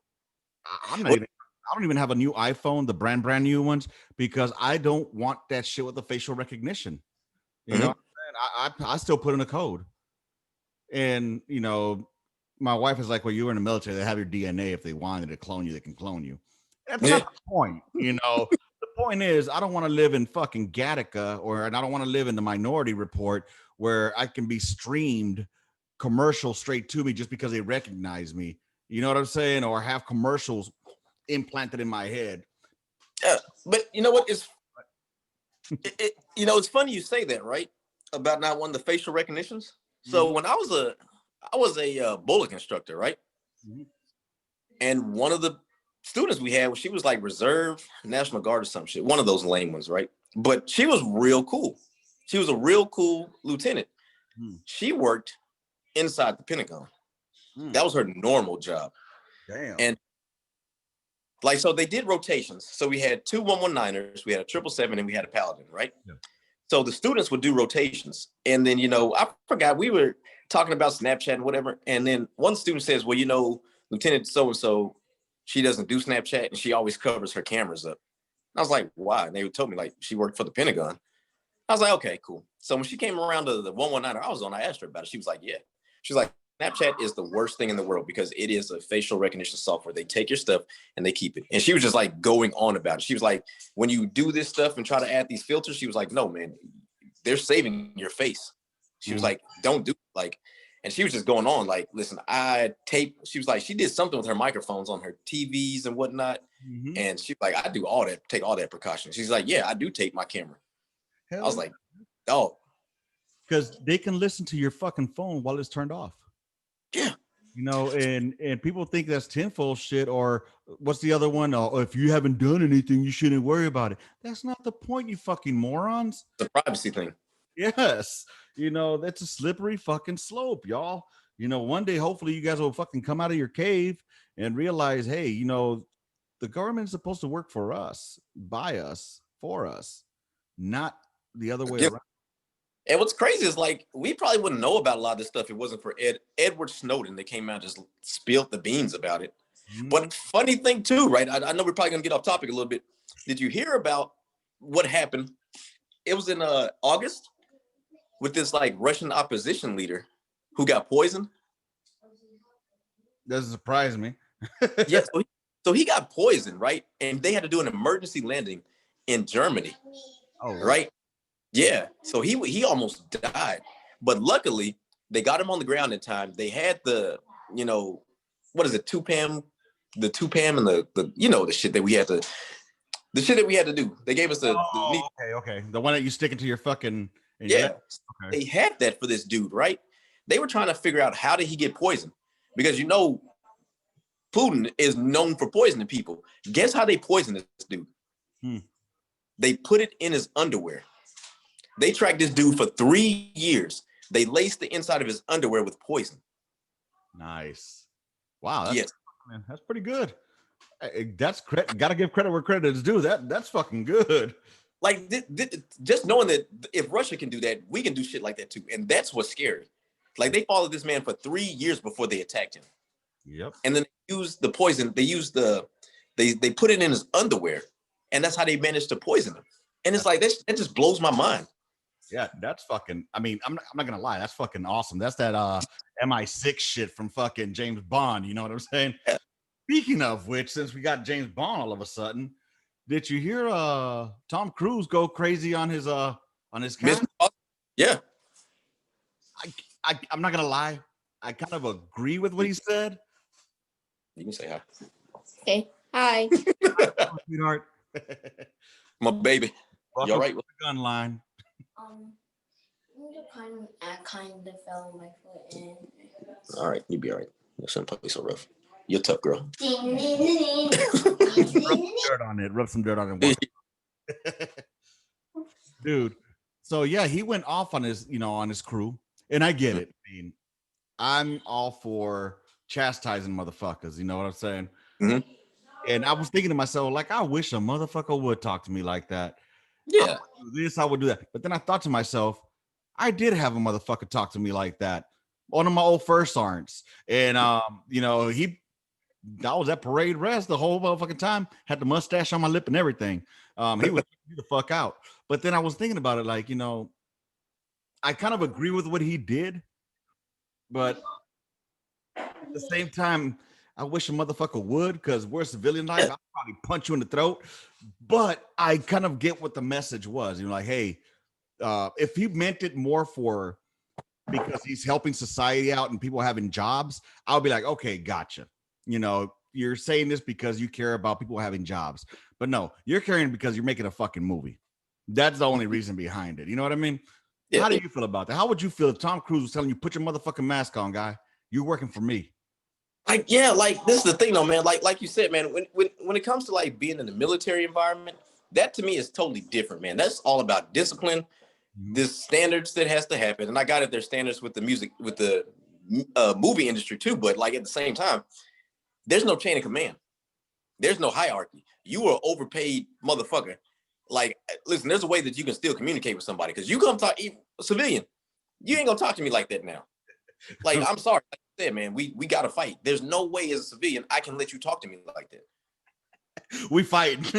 Speaker 2: I don't even have a new iPhone, the brand new ones, because I don't want that shit with the facial recognition. You know, I still put in a code. And, you know, my wife is like, well, you were in the military. They have your DNA. If they wanted to clone you, they can clone you. That's not the point. You know, the point is, I don't want to live in fucking Gattaca, and I don't want to live in the Minority Report where I can be streamed commercial straight to me just because they recognize me. You know what I'm saying? Or have commercials implanted in my head.
Speaker 1: Yeah, but you know what? It's funny you say that, right? About not wanting the facial recognitions. So when I was a bullet instructor, right? And one of the students we had, she was like reserve, National Guard or some shit, one of those lame ones, right? But she was real cool. She was a real cool lieutenant. She worked inside the Pentagon. That was her normal job.
Speaker 2: Damn.
Speaker 1: And Like, so they did rotations. So we had two 119ers, we had a 777, and we had a Paladin, right? Yeah. So the students would do rotations. And then, I forgot, we were talking about Snapchat and whatever. And then one student says, well, Lieutenant so-and-so, she doesn't do Snapchat and she always covers her cameras up. And I was like, why? And they told me, like, she worked for the Pentagon. I was like, okay, cool. So when she came around to the 119er I was on, I asked her about it. She was like, yeah. She's like, Snapchat is the worst thing in the world because it is a facial recognition software. They take your stuff and they keep it. And she was just like going on about it. She was like, when you do this stuff and try to add these filters, she was like, no, man, they're saving your face. She was like, don't do it. Like, and she was just going on like, listen, she was like, she did something with her microphones on her TVs and whatnot. Mm-hmm. And she's like, I do all that, take all that precaution. She's like, yeah, I do tape my camera. I was like, oh.
Speaker 2: Because they can listen to your fucking phone while it's turned off.
Speaker 1: Yeah.
Speaker 2: And people think that's tinfoil shit, or what's the other one? Oh, if you haven't done anything, you shouldn't worry about it. That's not the point, you fucking morons.
Speaker 1: The privacy thing.
Speaker 2: Yes. That's a slippery fucking slope, y'all. One day, hopefully you guys will fucking come out of your cave and realize, hey, the government is supposed to work for us, by us, for us, not the other way around.
Speaker 1: And what's crazy is like, we probably wouldn't know about a lot of this stuff if it wasn't for Edward Snowden. They came out and just spilled the beans about it. Mm-hmm. But funny thing too, right? I know we're probably gonna get off topic a little bit. Did you hear about what happened? It was in August with this like Russian opposition leader who got poisoned.
Speaker 2: Doesn't surprise me.
Speaker 1: Yeah, so he got poisoned, right? And they had to do an emergency landing in Germany. Oh, right. Yeah, so he almost died, but luckily they got him on the ground in time. They had the, what is it, TUPAM, the TUPAM and the shit that we had to do. They gave us
Speaker 2: okay, the one that you stick into your fucking
Speaker 1: Okay. They had that for this dude, right? They were trying to figure out how did he get poisoned, because Putin is known for poisoning people. Guess how they poisoned this dude? They put it in his underwear. They tracked this dude for 3 years. They laced the inside of his underwear with poison.
Speaker 2: Nice. Wow. That's pretty good. That's credit. Got to give credit where credit is due. That's fucking good.
Speaker 1: Like just knowing that if Russia can do that, we can do shit like that too. And that's what's scary. Like, they followed this man for 3 years before they attacked him.
Speaker 2: Yep.
Speaker 1: And then they used the poison. They put it in his underwear, and that's how they managed to poison him. And it's like, that just blows my mind.
Speaker 2: Yeah, that's fucking, I'm not gonna lie, that's fucking awesome. That's that MI6 shit from fucking James Bond, you know what I'm saying? Yeah. Speaking of which, since we got James Bond all of a sudden, did you hear Tom Cruise go crazy on his cast?
Speaker 1: Yeah.
Speaker 2: I'm not gonna lie, I kind of agree with what he said.
Speaker 1: You can say hi.
Speaker 3: Okay. Hi.
Speaker 2: Hi, sweetheart.
Speaker 1: My baby. You all right with
Speaker 2: the GUNLINE?
Speaker 3: I kind of fell on my foot in.
Speaker 1: All right, you'll be all right. You shouldn't play so rough. You're a tough girl.
Speaker 2: Rub some dirt on it. Dude. So yeah, he went off on his crew, and I get it. I mean, I'm all for chastising motherfuckers. You know what I'm saying?
Speaker 1: Mm-hmm.
Speaker 2: And I was thinking to myself, like, I wish a motherfucker would talk to me like that.
Speaker 1: Yeah.
Speaker 2: I would do that. But then I thought to myself, I did have a motherfucker talk to me like that. One of my old first sergeants. And I was at parade rest the whole motherfucking time, had the mustache on my lip and everything. He was the fuck out. But then I was thinking about it, like, I kind of agree with what he did, but at the same time, I wish a motherfucker would, because we're civilian life. I'll probably punch you in the throat. But I kind of get what the message was. Like, hey, if he meant it more for because he's helping society out and people having jobs, I'll be like, okay, gotcha. You're saying this because you care about people having jobs. But no, you're caring because you're making a fucking movie. That's the only reason behind it. You know what I mean? Yeah. How do you feel about that? How would you feel if Tom Cruise was telling you, put your motherfucking mask on, guy? You're working for me.
Speaker 1: Like, yeah, like, this is the thing though, man. Like you said, man, when it comes to like being in the military environment, that to me is totally different, man. That's all about discipline. There's standards that has to happen. And I got it, there's standards with the music, with the movie industry too. But like at the same time, there's no chain of command. There's no hierarchy. You are overpaid motherfucker. Like, listen, there's a way that you can still communicate with somebody because you come talk a civilian. You ain't gonna talk to me like that now. Like, I'm sorry. Like I said, man, we got to fight. There's no way as a civilian I can let you talk to me like that.
Speaker 2: We fight.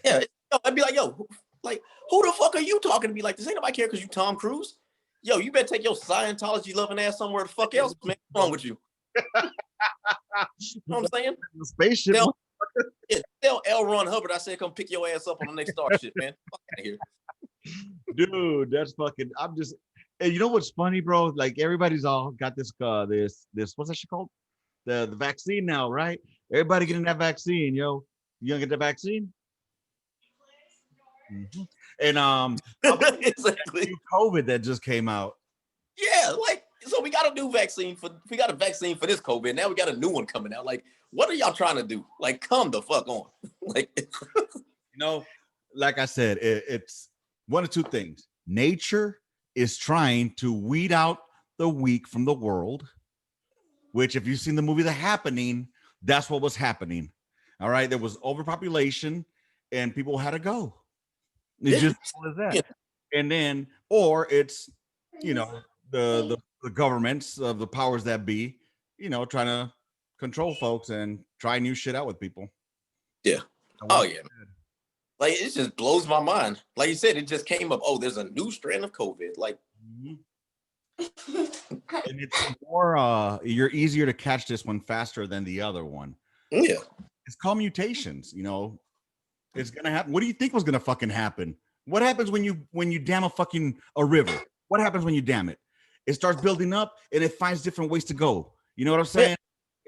Speaker 1: Yeah, I'd be like, yo, like, who the fuck are you talking to me like this? Ain't nobody care because you Tom Cruise. Yo, you better take your Scientology loving ass somewhere the fuck else, man. What's wrong with you? You know what I'm saying?
Speaker 2: The spaceship.
Speaker 1: Tell L. Ron Hubbard I said come pick your ass up on the next Starship, man. Fuck out of here.
Speaker 2: Dude, that's fucking. I'm just. And you know what's funny, bro? Like everybody's all got this what's that shit called? The vaccine now, right? Everybody getting that vaccine, yo. You gonna get the vaccine? Mm-hmm. And
Speaker 1: exactly.
Speaker 2: COVID that just came out.
Speaker 1: Yeah, like so we got a new vaccine we got a vaccine for this COVID. Now we got a new one coming out. Like, what are y'all trying to do? Like, come the fuck on. Like,
Speaker 2: you know, like I said, it's one of two things. Nature is trying to weed out the weak from the world, which if you've seen the movie The Happening, that's what was happening. All right, there was overpopulation and people had to go. It's just simple as that. Yeah. And then, or it's, you know, the governments of the powers that be, you know, trying to control folks and try new shit out with people.
Speaker 1: Yeah. Oh yeah. Like, it just blows my mind. Like you said, it just came up. Oh, there's a new strand of COVID. Like,
Speaker 2: and it's more. You're easier to catch this one faster than the other one.
Speaker 1: Yeah,
Speaker 2: it's called mutations. You know, it's gonna happen. What do you think was gonna fucking happen? What happens when you dam a river? What happens when you dam it? It starts building up and it finds different ways to go. You know what I'm saying? Yeah.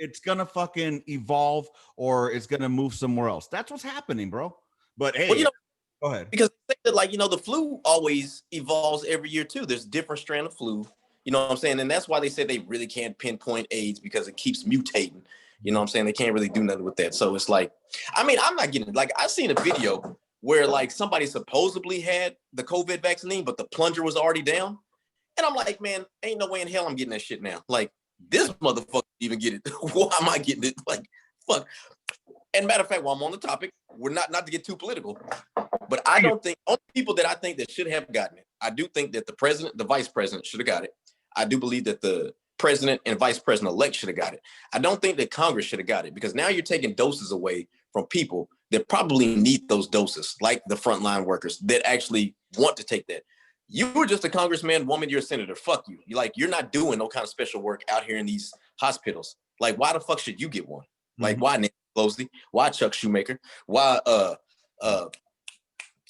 Speaker 2: It's gonna fucking evolve or it's gonna move somewhere else. That's what's happening, bro. But hey,
Speaker 1: well, you know,
Speaker 2: go ahead.
Speaker 1: Because they say that, like, you know, the flu always evolves every year too. There's different strand of flu. You know what I'm saying? And that's why they said they really can't pinpoint AIDS because it keeps mutating. You know what I'm saying? They can't really do nothing with that. So it's like, I mean, I'm not getting it. Like, I've seen a video where like somebody supposedly had the COVID vaccine, but the plunger was already down. And I'm like, man, ain't no way in hell I'm getting that shit now. Like, this motherfucker even get it. Why am I getting it? Like, fuck. And matter of fact, while I'm on the topic, we're not to get too political, but I don't think only people that I think that should have gotten it. I do think that the president, the vice president should have got it. I do believe that the president and vice president elect should have got it. I don't think that Congress should have got it because now you're taking doses away from people that probably need those doses, like the frontline workers that actually want to take that. You were just a congressman, woman, you're a senator. Fuck you. You're not doing no kind of special work out here in these hospitals. Like, why the fuck should you get one? Like, why Nancy Pelosi? Why Chuck Schumacher? Why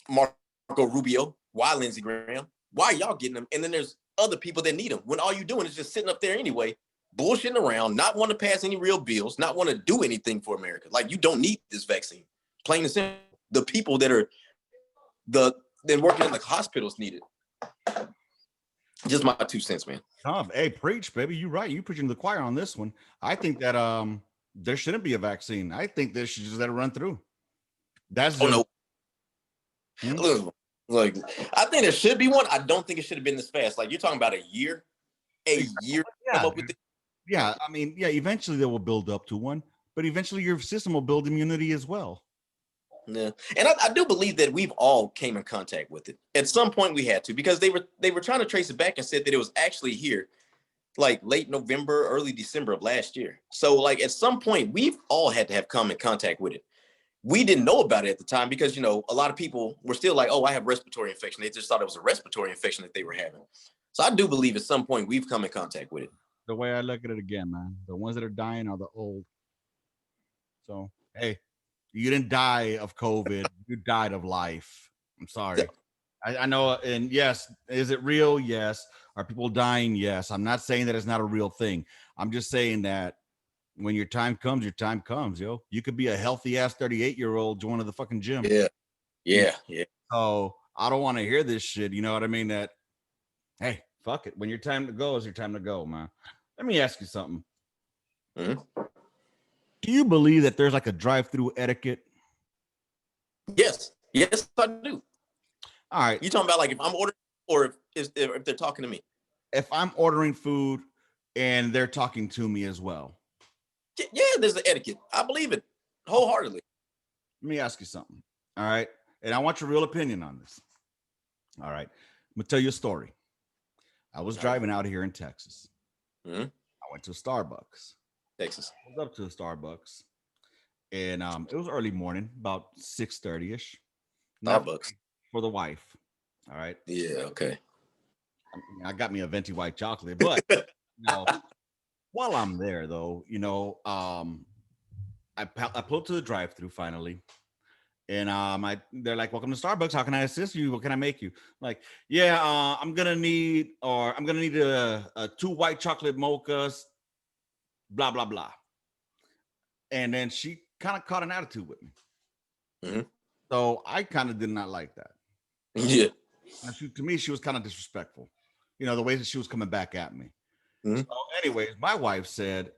Speaker 1: Marco Rubio? Why Lindsey Graham? Why y'all getting them? And then there's other people that need them when all you're doing is just sitting up there anyway, bullshitting around, not want to pass any real bills, not want to do anything for America. Like, you don't need this vaccine. Plain and simple. The people that are working in the hospitals need it. Just my 2 cents, man.
Speaker 2: Hey, preach, baby. You're right. You preaching to the choir on this one. I think that there shouldn't be a vaccine. I think they should just let it run through. That's
Speaker 1: no. Like, I think there should be one. I don't think it should have been this fast. Like, you're talking about a year.
Speaker 2: Yeah. Come up with it. Yeah, I mean, yeah, eventually they will build up to one, but eventually your system will build immunity as well.
Speaker 1: Yeah, and I do believe that we've all came in contact with it. At some point we had to, because they were trying to trace it back and said that it was actually here like late November, early December of last year. So like at some point we've all had to have come in contact with it. We didn't know about it at the time because, you know, a lot of people were still like, oh, I have respiratory infection. They just thought it was a respiratory infection that they were having. So I do believe at some point we've come in contact with it.
Speaker 2: The way I look at it again, man, the ones that are dying are the old. So, hey, you didn't die of COVID. You died of life. I'm sorry. Yeah. I know. And yes, is it real? Yes. Are people dying? Yes. I'm not saying that it's not a real thing. I'm just saying that when your time comes, yo. You could be a healthy ass 38-year-old joining the fucking gym.
Speaker 1: Yeah.
Speaker 2: So I don't want to hear this shit. You know what I mean? That, hey, fuck it. When your time to go is your time to go, man. Let me ask you something.
Speaker 1: Mm-hmm.
Speaker 2: Do you believe that there's like a drive-through etiquette?
Speaker 1: Yes, I do.
Speaker 2: All right.
Speaker 1: You talking about like if I'm ordering or if they're talking to me?
Speaker 2: If I'm ordering food and they're talking to me as well.
Speaker 1: Yeah, there's the etiquette. I believe it wholeheartedly.
Speaker 2: Let me ask you something. All right. And I want your real opinion on this. All right. I'm going to tell you a story. I was driving out here in Texas.
Speaker 1: Mhm.
Speaker 2: I went to a Starbucks.
Speaker 1: Texas.
Speaker 2: I was up to a Starbucks. And it was early morning, about 6:30-ish. Not
Speaker 1: Starbucks.
Speaker 2: for the wife. All right.
Speaker 1: Yeah, okay.
Speaker 2: I got me a venti white chocolate. But, you know, while I'm there, though, I pulled to the drive-through finally. And they're like, "Welcome to Starbucks. How can I assist you? What can I make you?" I'm like, yeah, I'm gonna need a 2 white chocolate mochas, blah blah blah. And then she kind of caught an attitude with me.
Speaker 1: Mhm.
Speaker 2: So I kind of did not like that.
Speaker 1: Yeah.
Speaker 2: And to me, she was kind of disrespectful. The way that she was coming back at me.
Speaker 1: Mhm.
Speaker 2: So, anyways, my wife said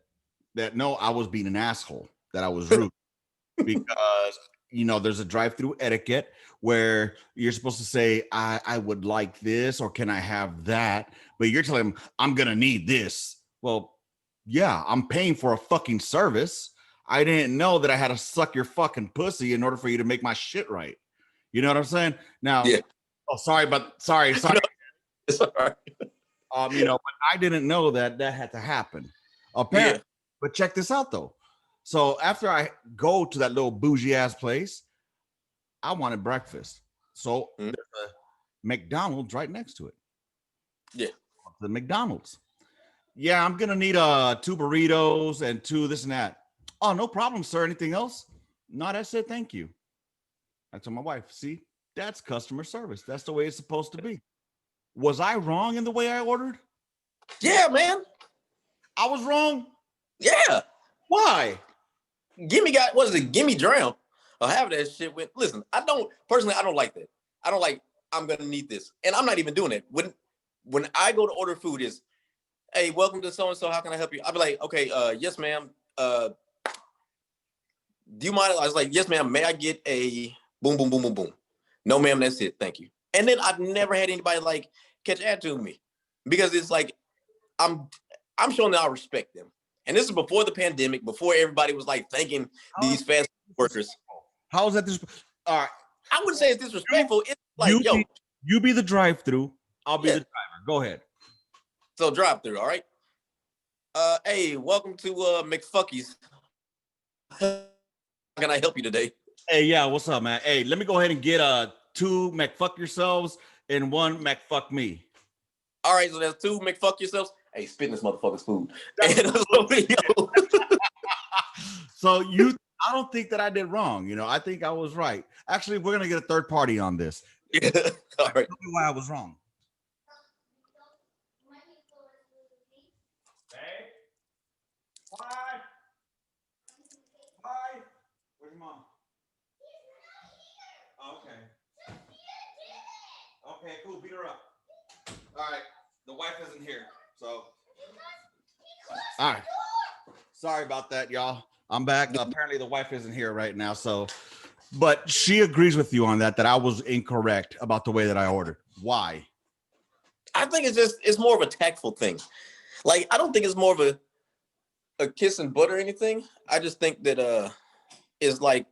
Speaker 2: that no, I was being an asshole, that I was rude because there's a drive-through etiquette where you're supposed to say, I would like this, or can I have that? But you're telling them, I'm gonna need this. Well, yeah, I'm paying for a fucking service. I didn't know that I had to suck your fucking pussy in order for you to make my shit right. You know what I'm saying? Now,
Speaker 1: Yeah.
Speaker 2: oh, sorry.
Speaker 1: No, it's all right.
Speaker 2: But I didn't know that had to happen. Apparently,
Speaker 1: Yeah.
Speaker 2: but check this out though. So after I go to that little bougie ass place, I wanted breakfast. So
Speaker 1: Mhm.
Speaker 2: there's a McDonald's right next to it.
Speaker 1: Yeah.
Speaker 2: The McDonald's. Yeah, I'm gonna need 2 burritos and 2 this and that. Oh, no problem, sir. Anything else? No, that's it. Thank you. I told my wife, see, that's customer service. That's the way it's supposed to be. Was I wrong in the way I ordered?
Speaker 1: Yeah, man.
Speaker 2: I was wrong.
Speaker 1: Yeah.
Speaker 2: Why?
Speaker 1: What is it? Gimme drown. Or have that shit with. Listen, I don't like that. I don't like, I'm gonna need this. And I'm not even doing it. When I go to order food, is, hey, welcome to so and so. How can I help you? I'll be like, okay, yes, ma'am. Do you mind? I was like, yes, ma'am. May I get a boom, boom, boom, boom, boom? No, ma'am. That's it. Thank you. And then I've never had anybody like catch attitude with me, because it's like I'm showing that I respect them. And this is before the pandemic, before everybody was like thanking these fast food workers.
Speaker 2: How is that all right?
Speaker 1: I wouldn't say it's disrespectful. It's like,
Speaker 2: you be the drive-through. I'll be
Speaker 1: Yeah.
Speaker 2: the driver. Go ahead.
Speaker 1: So drive through, all right. Hey, welcome to McFucky's. How can I help you today?
Speaker 2: Hey, yeah, what's up, man? Hey, let me go ahead and get 2 McFuck yourselves and 1 McFuck me.
Speaker 1: All right, so there's 2 McFuck yourselves. Hey, spit in this motherfucker's food.
Speaker 2: So I don't think that I did wrong. I think I was right. Actually, we're gonna get a third party on this.
Speaker 1: Yeah. All right.
Speaker 2: Tell me why I was wrong. Hey, why? Where's your mom? Okay. Okay, cool. Beat her up. All right. The wife isn't here, so. All right. Sorry about that, y'all. I'm back. Apparently, the wife isn't here right now, so. But she agrees with you on that I was incorrect about the way that I ordered. Why?
Speaker 1: I think it's more of a tactful thing. Like, I don't think it's more of a kiss and butt or anything. I just think that it's like,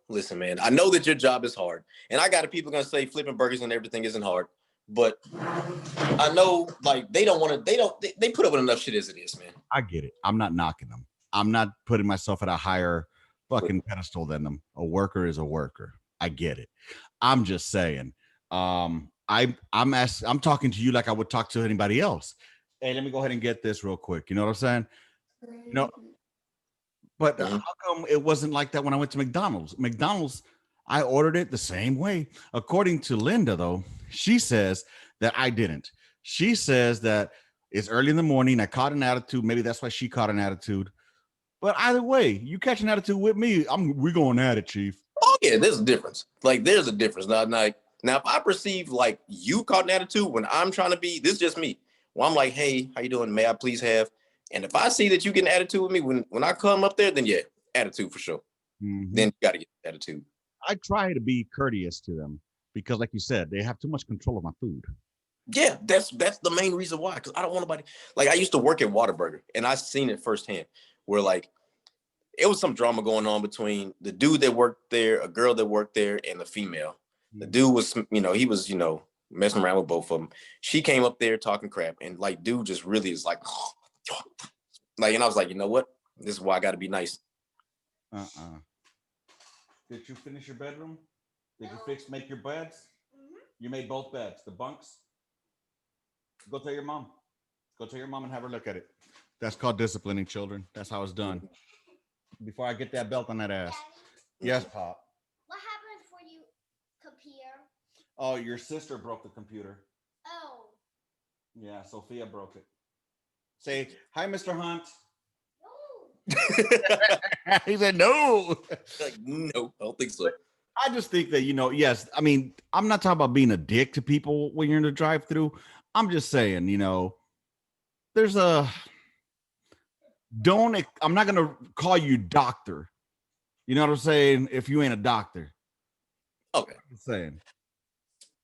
Speaker 1: listen, man, I know that your job is hard. And I got people gonna say flipping burgers and everything isn't hard. But I know, like, they put up with enough shit as it is, man. I
Speaker 2: get it. I'm not knocking them. I'm not putting myself at a higher fucking pedestal than them. A worker is a worker. I get it. I'm just saying. I'm talking to you like I would talk to anybody else. Hey, let me go ahead and get this real quick. You know what I'm saying? But how come it wasn't like that when I went to McDonald's? McDonald's, I ordered it the same way. According to Linda, though, she says that I didn't. She says that it's early in the morning. I caught an attitude. Maybe that's why she caught an attitude. But either way, you catch an attitude with me, we're going at it, Chief.
Speaker 1: Oh yeah, there's a difference. Like, there's a difference. Now, if I perceive like you caught an attitude when I'm trying to be, this is just me. Well, I'm like, hey, how you doing? May I please have? And if I see that you get an attitude with me when I come up there, then yeah, attitude for sure.
Speaker 2: Mm-hmm.
Speaker 1: Then you got to get attitude.
Speaker 2: I try to be courteous to them because, like you said, they have too much control of my food.
Speaker 1: Yeah, that's the main reason why. Because I don't want nobody. Like, I used to work at Whataburger, and I seen it firsthand. Where like it was some drama going on between the dude that worked there, a girl that worked there, and the female. The dude was, he was, messing around with both of them. She came up there talking crap, and like, dude just really is like, and I was like, you know what? This is why I got to be nice.
Speaker 2: Did you finish your bedroom? Did you make your beds? You made both beds, the bunks. Go tell your mom. Go tell your mom and have her look at it. That's called disciplining children. That's how it's done. Before I get that belt on that ass. Yes, Pop.
Speaker 4: What happened for you computer?
Speaker 2: Oh, your sister broke the computer.
Speaker 4: Oh.
Speaker 2: Yeah, Sophia broke it. Say hi, Mr. Hunt.
Speaker 4: No.
Speaker 2: He said no.
Speaker 1: Like, no, I don't think so.
Speaker 2: I just think that, yes, I mean, I'm not talking about being a dick to people when you're in the drive-thru. I'm just saying, there's I'm not going to call you doctor. You know what I'm saying? If you ain't a doctor.
Speaker 1: Okay.
Speaker 2: I'm saying.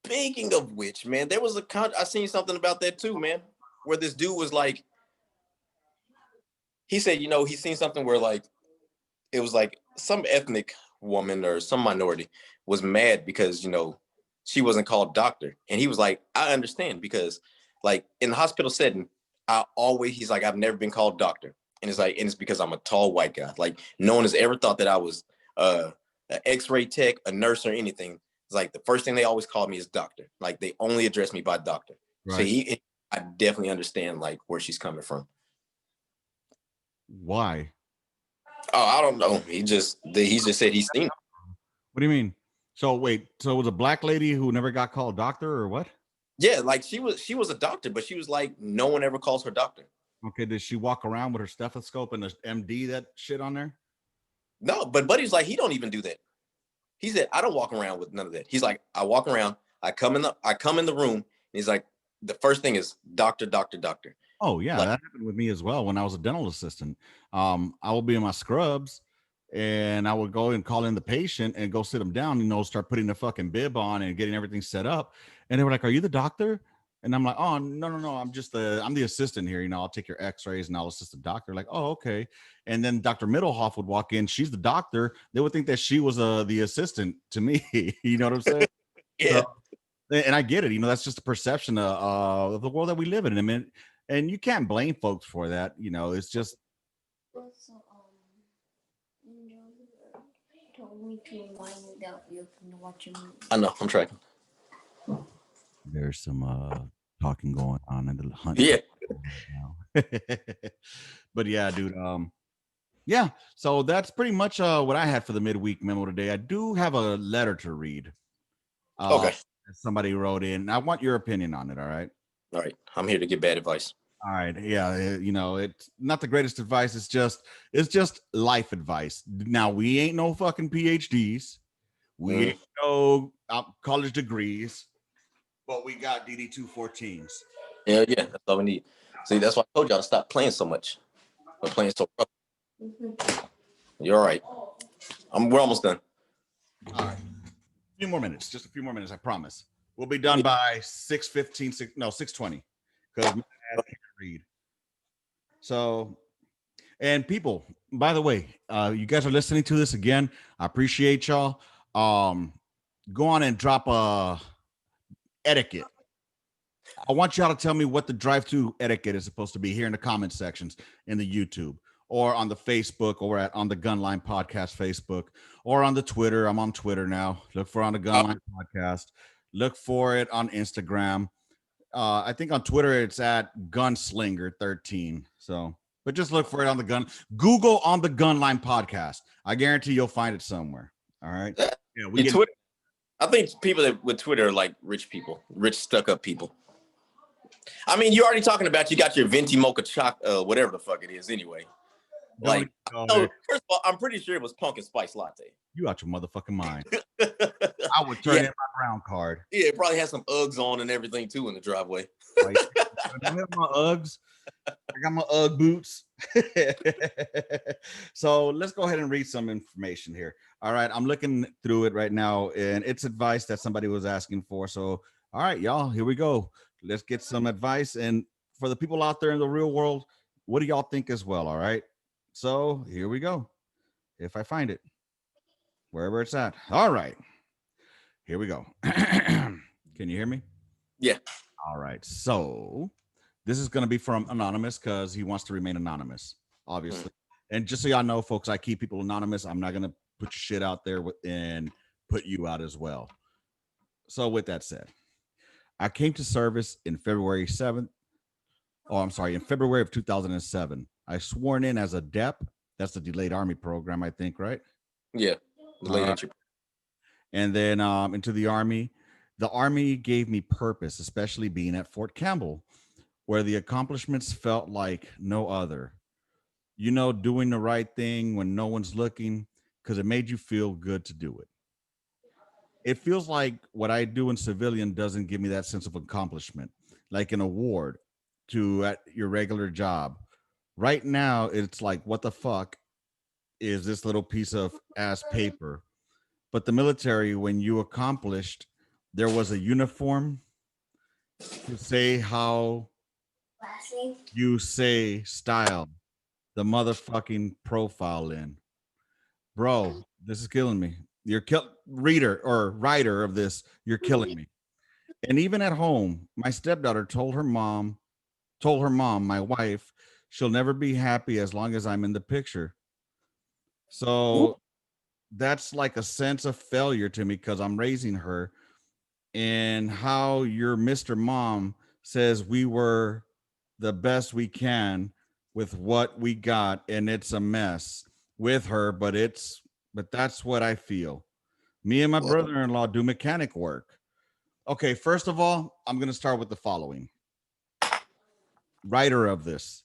Speaker 1: Speaking of which, man, there was I seen something about that too, man, where this dude was like, he said, he seen something where like, it was like some ethnic woman or some minority was mad because, she wasn't called doctor. And he was like, I understand, because like in the hospital setting, he's like, I've never been called doctor. And it's like, and it's because I'm a tall white guy. Like no one has ever thought that I was an X-ray tech, a nurse or anything. It's like the first thing they always called me is doctor. Like they only address me by doctor. Right. So I definitely understand like where she's coming from.
Speaker 2: Why?
Speaker 1: Oh, I don't know. He just said he's seen it.
Speaker 2: What do you mean? So wait, so it was a black lady who never got called doctor or what?
Speaker 1: Yeah, like she was a doctor, but she was like, no one ever calls her doctor.
Speaker 2: Okay, did she walk around with her stethoscope and the MD that shit on there?
Speaker 1: No, but Buddy's like, he don't even do that. He said, I don't walk around with none of that. He's like, I walk around, I come in the room, and he's like, the first thing is doctor, doctor, doctor.
Speaker 2: Oh yeah, that happened with me as well when I was a dental assistant. I will be in my scrubs and I would go and call in the patient and go sit them down, start putting the fucking bib on and getting everything set up. And they were like, are you the doctor? And I'm like, oh, no, I'm the assistant here. I'll take your x-rays and I'll assist the doctor. Like, oh, okay. And then Dr. Middlehoff would walk in. She's the doctor. They would think that she was the assistant to me. You know what I'm saying?
Speaker 1: Yeah.
Speaker 2: So, and I get it. That's just a perception of the world that we live in. I mean, and you can't blame folks for that. It's just.
Speaker 3: Told me to remind you that you're going to watch a movie.
Speaker 1: I know. I'm tracking.
Speaker 2: There's some talking going on in the hunt.
Speaker 1: Yeah.
Speaker 2: But yeah, dude. Yeah. So that's pretty much what I had for the midweek memo today. I do have a letter to read.
Speaker 1: Okay.
Speaker 2: Somebody wrote in. I want your opinion on it. All right.
Speaker 1: All right. I'm here to give bad advice.
Speaker 2: All right. Yeah. It's not the greatest advice. It's just life advice. Now, we ain't no fucking PhDs. We ain't no college degrees, but we got DD214s.
Speaker 1: Yeah. That's all we need. See, that's why I told y'all to stop playing so much. We're playing so rough. You're all right. We're almost done.
Speaker 2: All right. A few more minutes. Just a few more minutes. I promise. We'll be done by 6:15. 6:20. Because I can't read. So, and people, by the way, you guys are listening to this again. I appreciate y'all. Go on and drop a etiquette. I want y'all to tell me what the drive-through etiquette is supposed to be here in the comment sections in the YouTube or on the Facebook or on the GUNLINE podcast Facebook or on the Twitter. I'm on Twitter now. Look for on the GUNLINE podcast. Look for it on Instagram. I think on Twitter it's at Gunslinger13. So, but just look for it on the Google on the GUNLINE podcast. I guarantee you'll find it somewhere. All right. Yeah, we get
Speaker 1: Twitter. I think people that with Twitter are like rich people, rich stuck up people. I mean, you're already talking about you got your venti mocha whatever the fuck it is anyway. Like, first of all, I'm pretty sure it was pumpkin spice latte.
Speaker 2: You out your motherfucking mind. I would turn in my brown card.
Speaker 1: Yeah, it probably has some Uggs on and everything too in the driveway.
Speaker 2: Like, I have my Uggs. I got my Ugg boots. So let's go ahead and read some information here. All right, I'm looking through it right now, and it's advice that somebody was asking for. So, all right, y'all, here we go. Let's get some advice. And for the people out there in the real world, what do y'all think as well? All right. So here we go. if I find it, wherever it's at. All right, here we go. Can you hear me?
Speaker 1: Yeah.
Speaker 2: All right. So this is going to be from Anonymous because he wants to remain anonymous, obviously. And just so y'all know, folks, I keep people anonymous. I'm not going to put your shit out there and put you out as well. So with that said, I came to service in February 7th. Oh, I'm sorry, in February of 2007. I sworn in as a DEP. That's the Delayed Army Program, I think, right?
Speaker 1: Yeah. The late entry.
Speaker 2: And then into the Army. The Army gave me purpose, especially being at Fort Campbell, where the accomplishments felt like no other. You know, doing the right thing when no one's looking because it made you feel good to do it. It feels like what I do in civilian doesn't give me that sense of accomplishment, like an award to at your regular job. Right now, it's like, what the fuck is this little piece of ass paper? But the military, when you accomplished, there was a uniform to say how
Speaker 3: Lastly,
Speaker 2: you say style, the motherfucking profile in. Bro, this is killing me. You're reader or writer of this, you're killing me. And even at home, my stepdaughter told her mom, my wife, she'll never be happy as long as I'm in the picture. So that's like a sense of failure to me because I'm raising her. And how your Mr. Mom says we were the best we can with what we got, and it's a mess with her, but that's what I feel. Me and my brother-in-law do mechanic work. Okay, first of all, I'm gonna start with the following. Writer of this.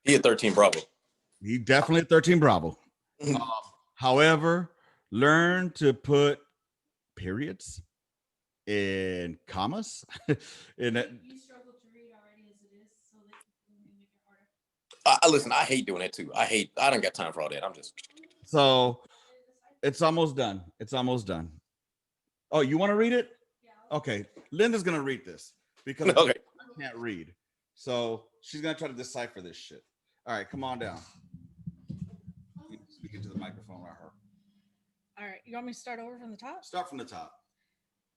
Speaker 1: He a 13 Bravo.
Speaker 2: He definitely 13 Bravo.
Speaker 1: Mhm.
Speaker 2: However, learn to put periods and commas in it.
Speaker 5: You struggle to read already as it is, so that you can make it harder.
Speaker 1: I listen. I hate doing that too. I don't got time for all that. I'm just.
Speaker 2: So it's almost done. It's almost done. Oh, you want to read it? Okay. Linda's gonna read this because
Speaker 1: Okay.
Speaker 2: I can't read. So she's gonna try to decipher this shit. All right, come on down. Speak into the microphone right here.
Speaker 5: All right, you want me to start over from the top?
Speaker 2: Start from the top.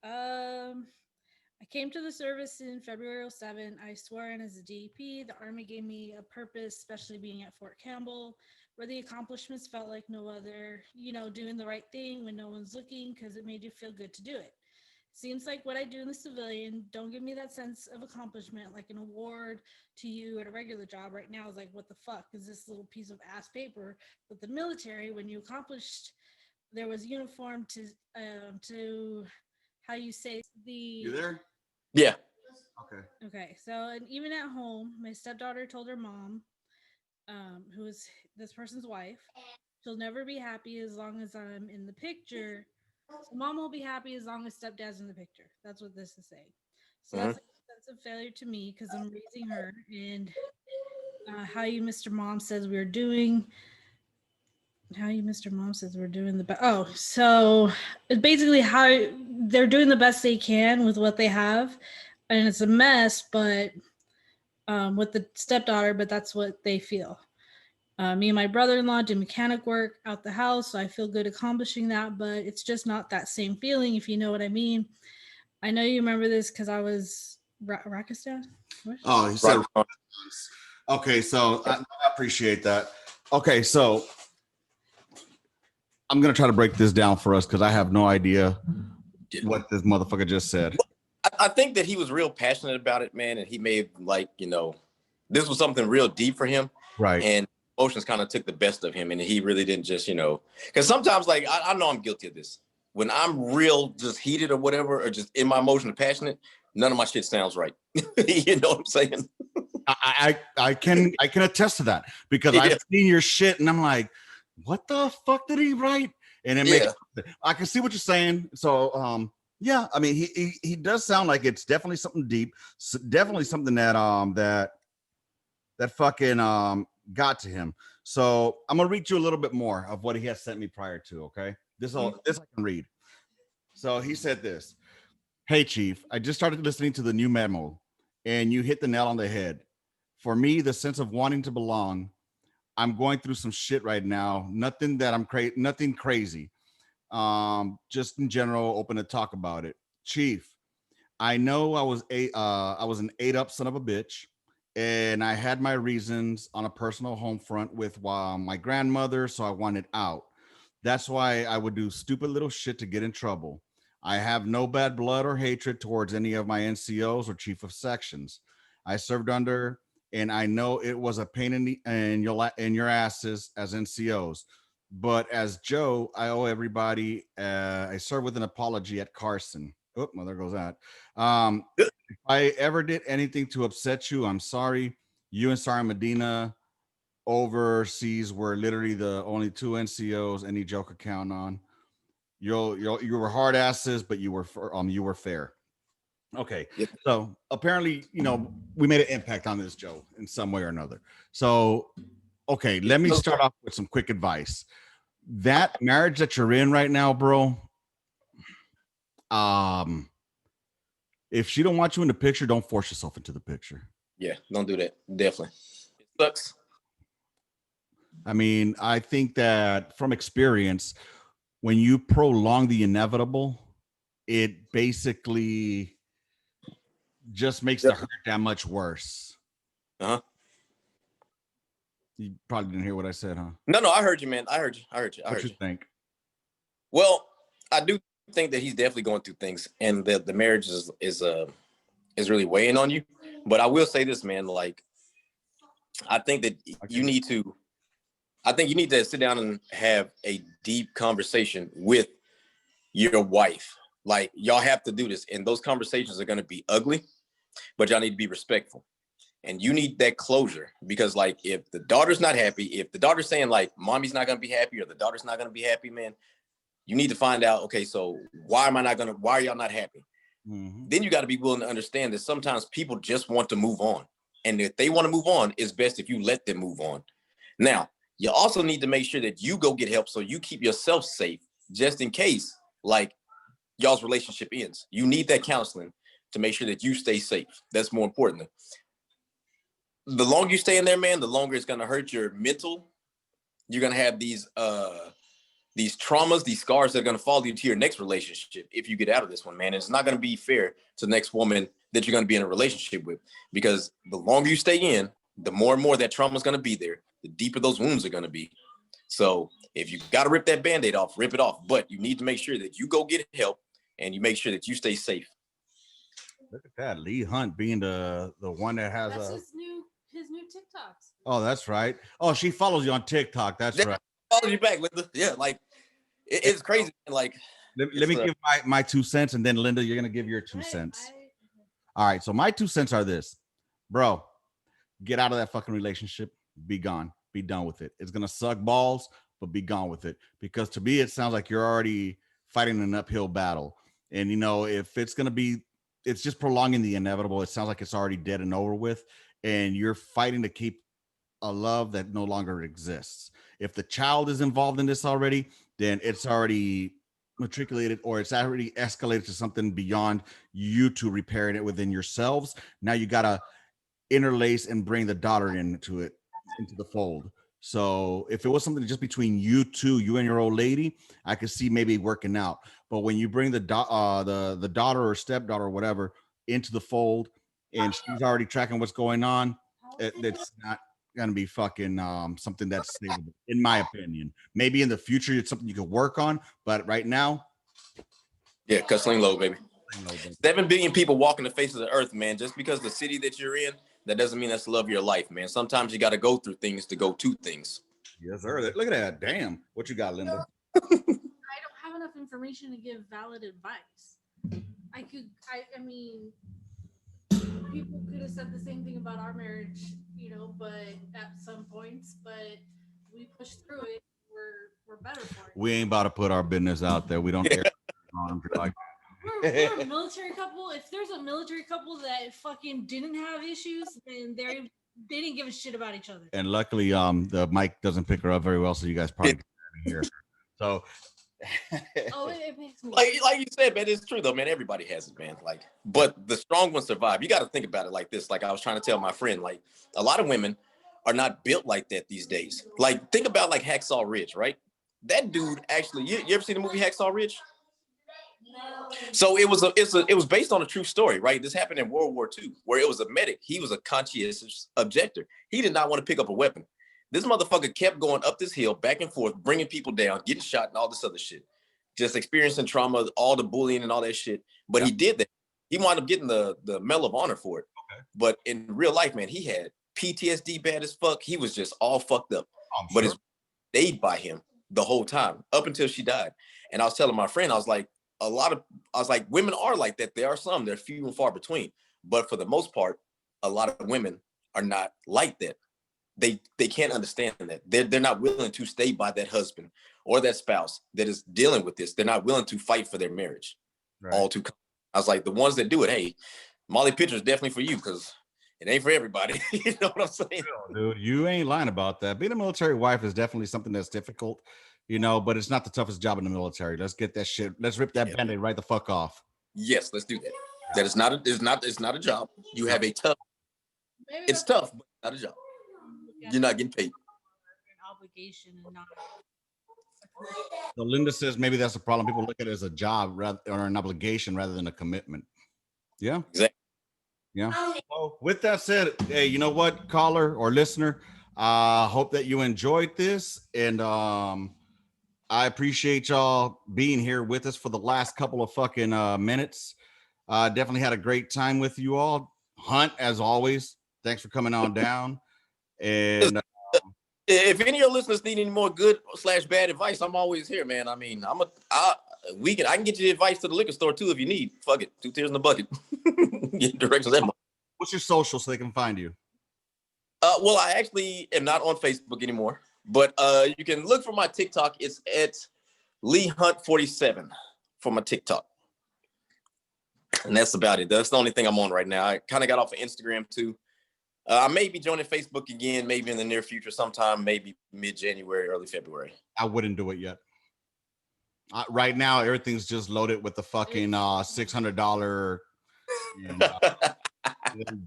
Speaker 5: I came to the service in February 07. I swore in as a DEP. The Army gave me a purpose, especially being at Fort Campbell, where the accomplishments felt like no other, you know, doing the right thing when no one's looking because it made you feel good to do it. Seems like what I do in the civilian don't give me that sense of accomplishment, like an award to you at a regular job. Right now is like, what the fuck is this little piece of ass paper? But the military, when you accomplished, there was uniform to how you say the.
Speaker 2: You there?
Speaker 1: Yeah.
Speaker 2: Okay.
Speaker 5: Okay, so and even at home, my stepdaughter told her mom, who is this person's wife, she'll never be happy as long as I'm in the picture. So mom will be happy as long as stepdad's in the picture. That's what this is saying. So that's like a sense of failure to me because I'm raising her, and how you, Mr. Mom, says we're doing. How you, Mr. Mom, says we're doing the best. Oh, so it's basically how they're doing the best they can with what they have, and it's a mess, but with the stepdaughter, but that's what they feel. Me and my brother-in-law do mechanic work out the house, so I feel good accomplishing that, but it's just not that same feeling, if you know what I mean. I know you remember this because I was Rakistan.
Speaker 2: Oh, he said.
Speaker 1: Right.
Speaker 2: Okay, so I appreciate that. Okay, so I'm gonna try to break this down for us because I have no idea what this motherfucker just said.
Speaker 1: I think that he was real passionate about it, man, and he made like, you know, this was something real deep for him.
Speaker 2: Right.
Speaker 1: And emotions kind of took the best of him, and he really didn't just, you know, because sometimes like I know I'm guilty of this. When I'm real just heated or whatever, or just in my emotion and passionate, none of my shit sounds right. You know what I'm saying?
Speaker 2: I can attest to that because I've seen your shit and I'm like, what the fuck did he write? And it makes I can see what you're saying. So yeah, I mean he does sound like it's definitely something deep, definitely something that that fucking got to him. So I'm gonna read you a little bit more of what he has sent me prior to. Okay, this I can read. So he said this: "Hey Chief, I just started listening to the new memo, and you hit the nail on the head. For me, the sense of wanting to belong, I'm going through some shit right now. Nothing that I'm nothing crazy. Just in general, open to talk about it. Chief, I know I was an ate up son of a bitch, and I had my reasons on a personal home front with my grandmother, so I wanted out. That's why I would do stupid little shit to get in trouble. I have no bad blood or hatred towards any of my NCOs or chief of sections I served under, and I know it was a pain in your asses as NCOs. But as Joe, I owe everybody. I serve with an apology at Carson. Oh, well, there goes that. If I ever did anything to upset you, I'm sorry. You and Sarah Medina overseas were literally the only two NCOs any Joe could count on. You were hard asses, but you were fair. Okay,
Speaker 1: Yep.
Speaker 2: so apparently, we made an impact on this, Joe, in some way or another. So, okay, let me start off with some quick advice. That marriage that you're in right now, bro. If she don't want you in the picture, don't force yourself into the picture.
Speaker 1: Yeah, don't do that. Definitely. It sucks.
Speaker 2: I mean, I think that from experience, when you prolong the inevitable, it basically just makes the hurt that much worse.
Speaker 1: Uh-huh.
Speaker 2: You probably didn't hear what I said, huh?
Speaker 1: No, I heard you, man. I heard you.
Speaker 2: What you think?
Speaker 1: Well, I do think that he's definitely going through things, and that the marriage is really weighing on you. But I will say this, man. Like, I think that you need to sit down and have a deep conversation with your wife. Like, y'all have to do this, and those conversations are going to be ugly, but y'all need to be respectful. And you need that closure, because like, if the daughter's not happy, if the daughter's saying like mommy's not going to be happy or the daughter's not going to be happy, man, you need to find out, okay, so why are y'all not happy? Mm-hmm. Then you got to be willing to understand that sometimes people just want to move on. And if they want to move on, it's best if you let them move on. Now, you also need to make sure that you go get help so you keep yourself safe, just in case like y'all's relationship ends. You need that counseling to make sure that you stay safe. That's more important. The longer you stay in there, man, the longer it's going to hurt your mental. You're going to have these traumas, these scars that are going to follow you to your next relationship if you get out of this one, man. And it's not going to be fair to the next woman that you're going to be in a relationship with, because the longer you stay in, the more and more that trauma is going to be there, the deeper those wounds are going to be. So if you got to rip that Band-Aid off, rip it off. But you need to make sure that you go get help and you make sure that you stay safe.
Speaker 2: Look at that. Lee Hunt being the one that has
Speaker 5: his new TikToks.
Speaker 2: Oh, that's right. Oh, she follows you on TikTok. That's right.
Speaker 1: Follows you back, Linda. Yeah, like it's crazy. Like,
Speaker 2: let me give my 2 cents, and then Linda, you're gonna give your 2 cents. All right. So my 2 cents are this, bro. Get out of that fucking relationship. Be gone. Be done with it. It's gonna suck balls, but be gone with it. Because to me, it sounds like you're already fighting an uphill battle. And if it's gonna be, it's just prolonging the inevitable. It sounds like it's already dead and over with, and you're fighting to keep a love that no longer exists. If the child is involved in this already, then it's already matriculated, or it's already escalated to something beyond you two repairing it within yourselves. Now you gotta interlace and bring the daughter into the fold. So if it was something just between you two, you and your old lady, I could see maybe working out. But when you bring the daughter or stepdaughter or whatever into the fold, and she's already tracking what's going on, it's not gonna be fucking something that's stable, in my opinion. Maybe in the future it's something you could work on, but right now,
Speaker 1: yeah, cut sling low, baby. 7 billion people walking the face of the earth, man. Just because the city that you're in, that doesn't mean that's the love of your life, man. Sometimes you got to go through things to go to things.
Speaker 2: Yes, sir. Look at that. Damn. What you got, Linda?
Speaker 5: I don't have enough information to give valid advice. I mean, people could have said the same thing about our marriage, but at some points, but we pushed through it. We're better for it.
Speaker 2: We ain't about to put our business out there. We don't care. Like,
Speaker 5: we're a military couple. If there's a military couple that fucking didn't have issues, then they didn't give a shit about each other.
Speaker 2: And luckily, the mic doesn't pick her up very well, so you guys probably can't hear her. So,
Speaker 5: it makes me
Speaker 1: like you said, man, it's true though, man. Everybody has it, man. Like, but the strong ones survive. You got to think about it like this. Like I was trying to tell my friend, like a lot of women are not built like that these days. Like, think about like Hacksaw Ridge, right? That dude actually, you ever seen the movie Hacksaw Ridge? So it was based on a true story, right? This happened in World War II, where it was a medic. He was a conscientious objector. He did not want to pick up a weapon. This motherfucker kept going up this hill, back and forth, bringing people down, getting shot, and all this other shit. Just experiencing trauma, all the bullying and all that shit. But he did that. He wound up getting the Medal of Honor for it. Okay. But in real life, man, he had PTSD bad as fuck. He was just all fucked up. But it's stayed by him the whole time up until she died. And I was telling my friend, I was like, women are like that. There are some, they're few and far between. But for the most part, a lot of women are not like that. They can't understand that. They're not willing to stay by that husband or that spouse that is dealing with this. They're not willing to fight for their marriage. Right. All too. I was like, the ones that do it, hey, Molly Pitcher is definitely for you, because it ain't for everybody. You know what I'm saying? Dude,
Speaker 2: you ain't lying about that. Being a military wife is definitely something that's difficult, you know, but it's not the toughest job in the military. Let's get that shit. Let's rip that Band-Aid right the fuck off.
Speaker 1: Yes, let's do that. That is not it's not a job. You have a tough. It's tough, but not a job. You're not getting paid.
Speaker 5: An obligation and not.
Speaker 2: So Linda says maybe that's the problem. People look at it as a job rather or an obligation rather than a commitment. Yeah.
Speaker 1: Exactly.
Speaker 2: Yeah. Well, with that said, hey, you know what, caller or listener, hope that you enjoyed this, and I appreciate y'all being here with us for the last couple of fucking minutes. Definitely had a great time with you all. Hunt, as always, thanks for coming on down. And
Speaker 1: if any of your listeners need any more good/bad advice, I'm always here, man. I mean, I can get you advice to the liquor store too if you need. Fuck it, 2 tears in the bucket. Get directions.
Speaker 2: What's your social so they can find you?
Speaker 1: Well, I actually am not on Facebook anymore, but you can look for my TikTok. It's at Lee Hunt 47 for my TikTok, and that's about it. That's the only thing I'm on right now. I kind of got off of Instagram too. I may be joining Facebook again, maybe in the near future, sometime, maybe mid-January, early February.
Speaker 2: I wouldn't do it yet. Right now, everything's just loaded with the fucking $600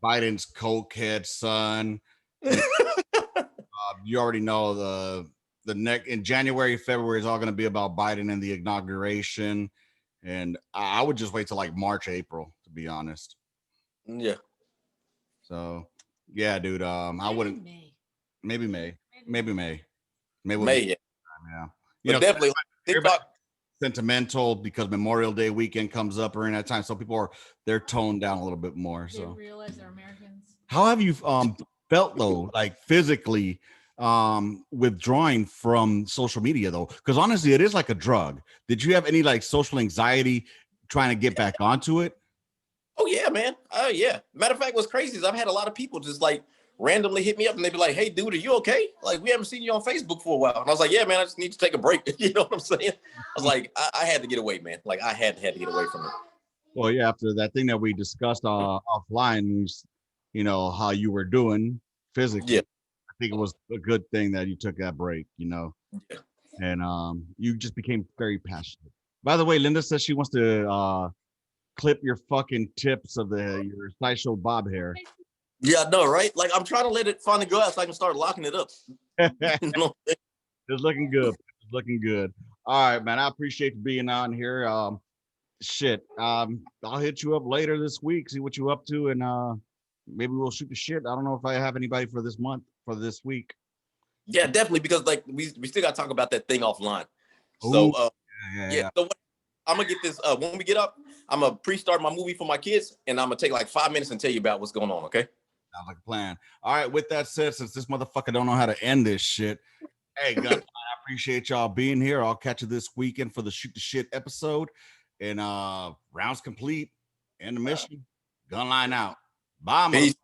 Speaker 2: Biden's cokehead son. You already know the next in January, February is all going to be about Biden and the inauguration, and I would just wait till like March, April, to be honest.
Speaker 1: Yeah.
Speaker 2: So. Yeah, dude. I wouldn't. Maybe May.
Speaker 1: Yeah.
Speaker 2: Yeah. You know,
Speaker 1: definitely TikTok.
Speaker 2: Sentimental because Memorial Day weekend comes up around that time, so people they're toned down a little bit more. So
Speaker 5: they realize they're Americans.
Speaker 2: How have you felt though, like physically withdrawing from social media though? Because honestly, it is like a drug. Did you have any like social anxiety trying to get back onto it?
Speaker 1: Oh yeah, man. Oh yeah. Matter of fact, what's crazy is I've had a lot of people just like randomly hit me up and they'd be like, "Hey, dude, are you okay? Like, we haven't seen you on Facebook for a while." And I was like, "Yeah, man, I just need to take a break." You know what I'm saying? I was like, I had to get away, man. Like, I had to get away from it.
Speaker 2: Well, yeah. After that thing that we discussed offline, you know how you were doing physically. Yeah. I think it was a good thing that you took that break. You know, yeah. And you just became very passionate. By the way, Linda says she wants to clip your fucking tips of your sideshow bob hair.
Speaker 1: Yeah, I know, right? Like, I'm trying to let it finally go out so I can start locking it up.
Speaker 2: It's looking good. It's looking good. All right, man. I appreciate you being on here. I'll hit you up later this week, see what you're up to, and maybe we'll shoot the shit. I don't know if I have anybody for this month, for this week.
Speaker 1: Yeah, definitely, because like we still got to talk about that thing offline. So yeah. So I'm gonna get this when we get up. I'm gonna pre-start my movie for my kids, and I'm gonna take like 5 minutes and tell you about what's going on. Okay?
Speaker 2: Sounds like a plan. All right. With that said, since this motherfucker don't know how to end this shit, hey, guys, I appreciate y'all being here. I'll catch you this weekend for the Shoot the Shit episode, and rounds complete. End the mission. Gunline out. Bye,
Speaker 1: Peace.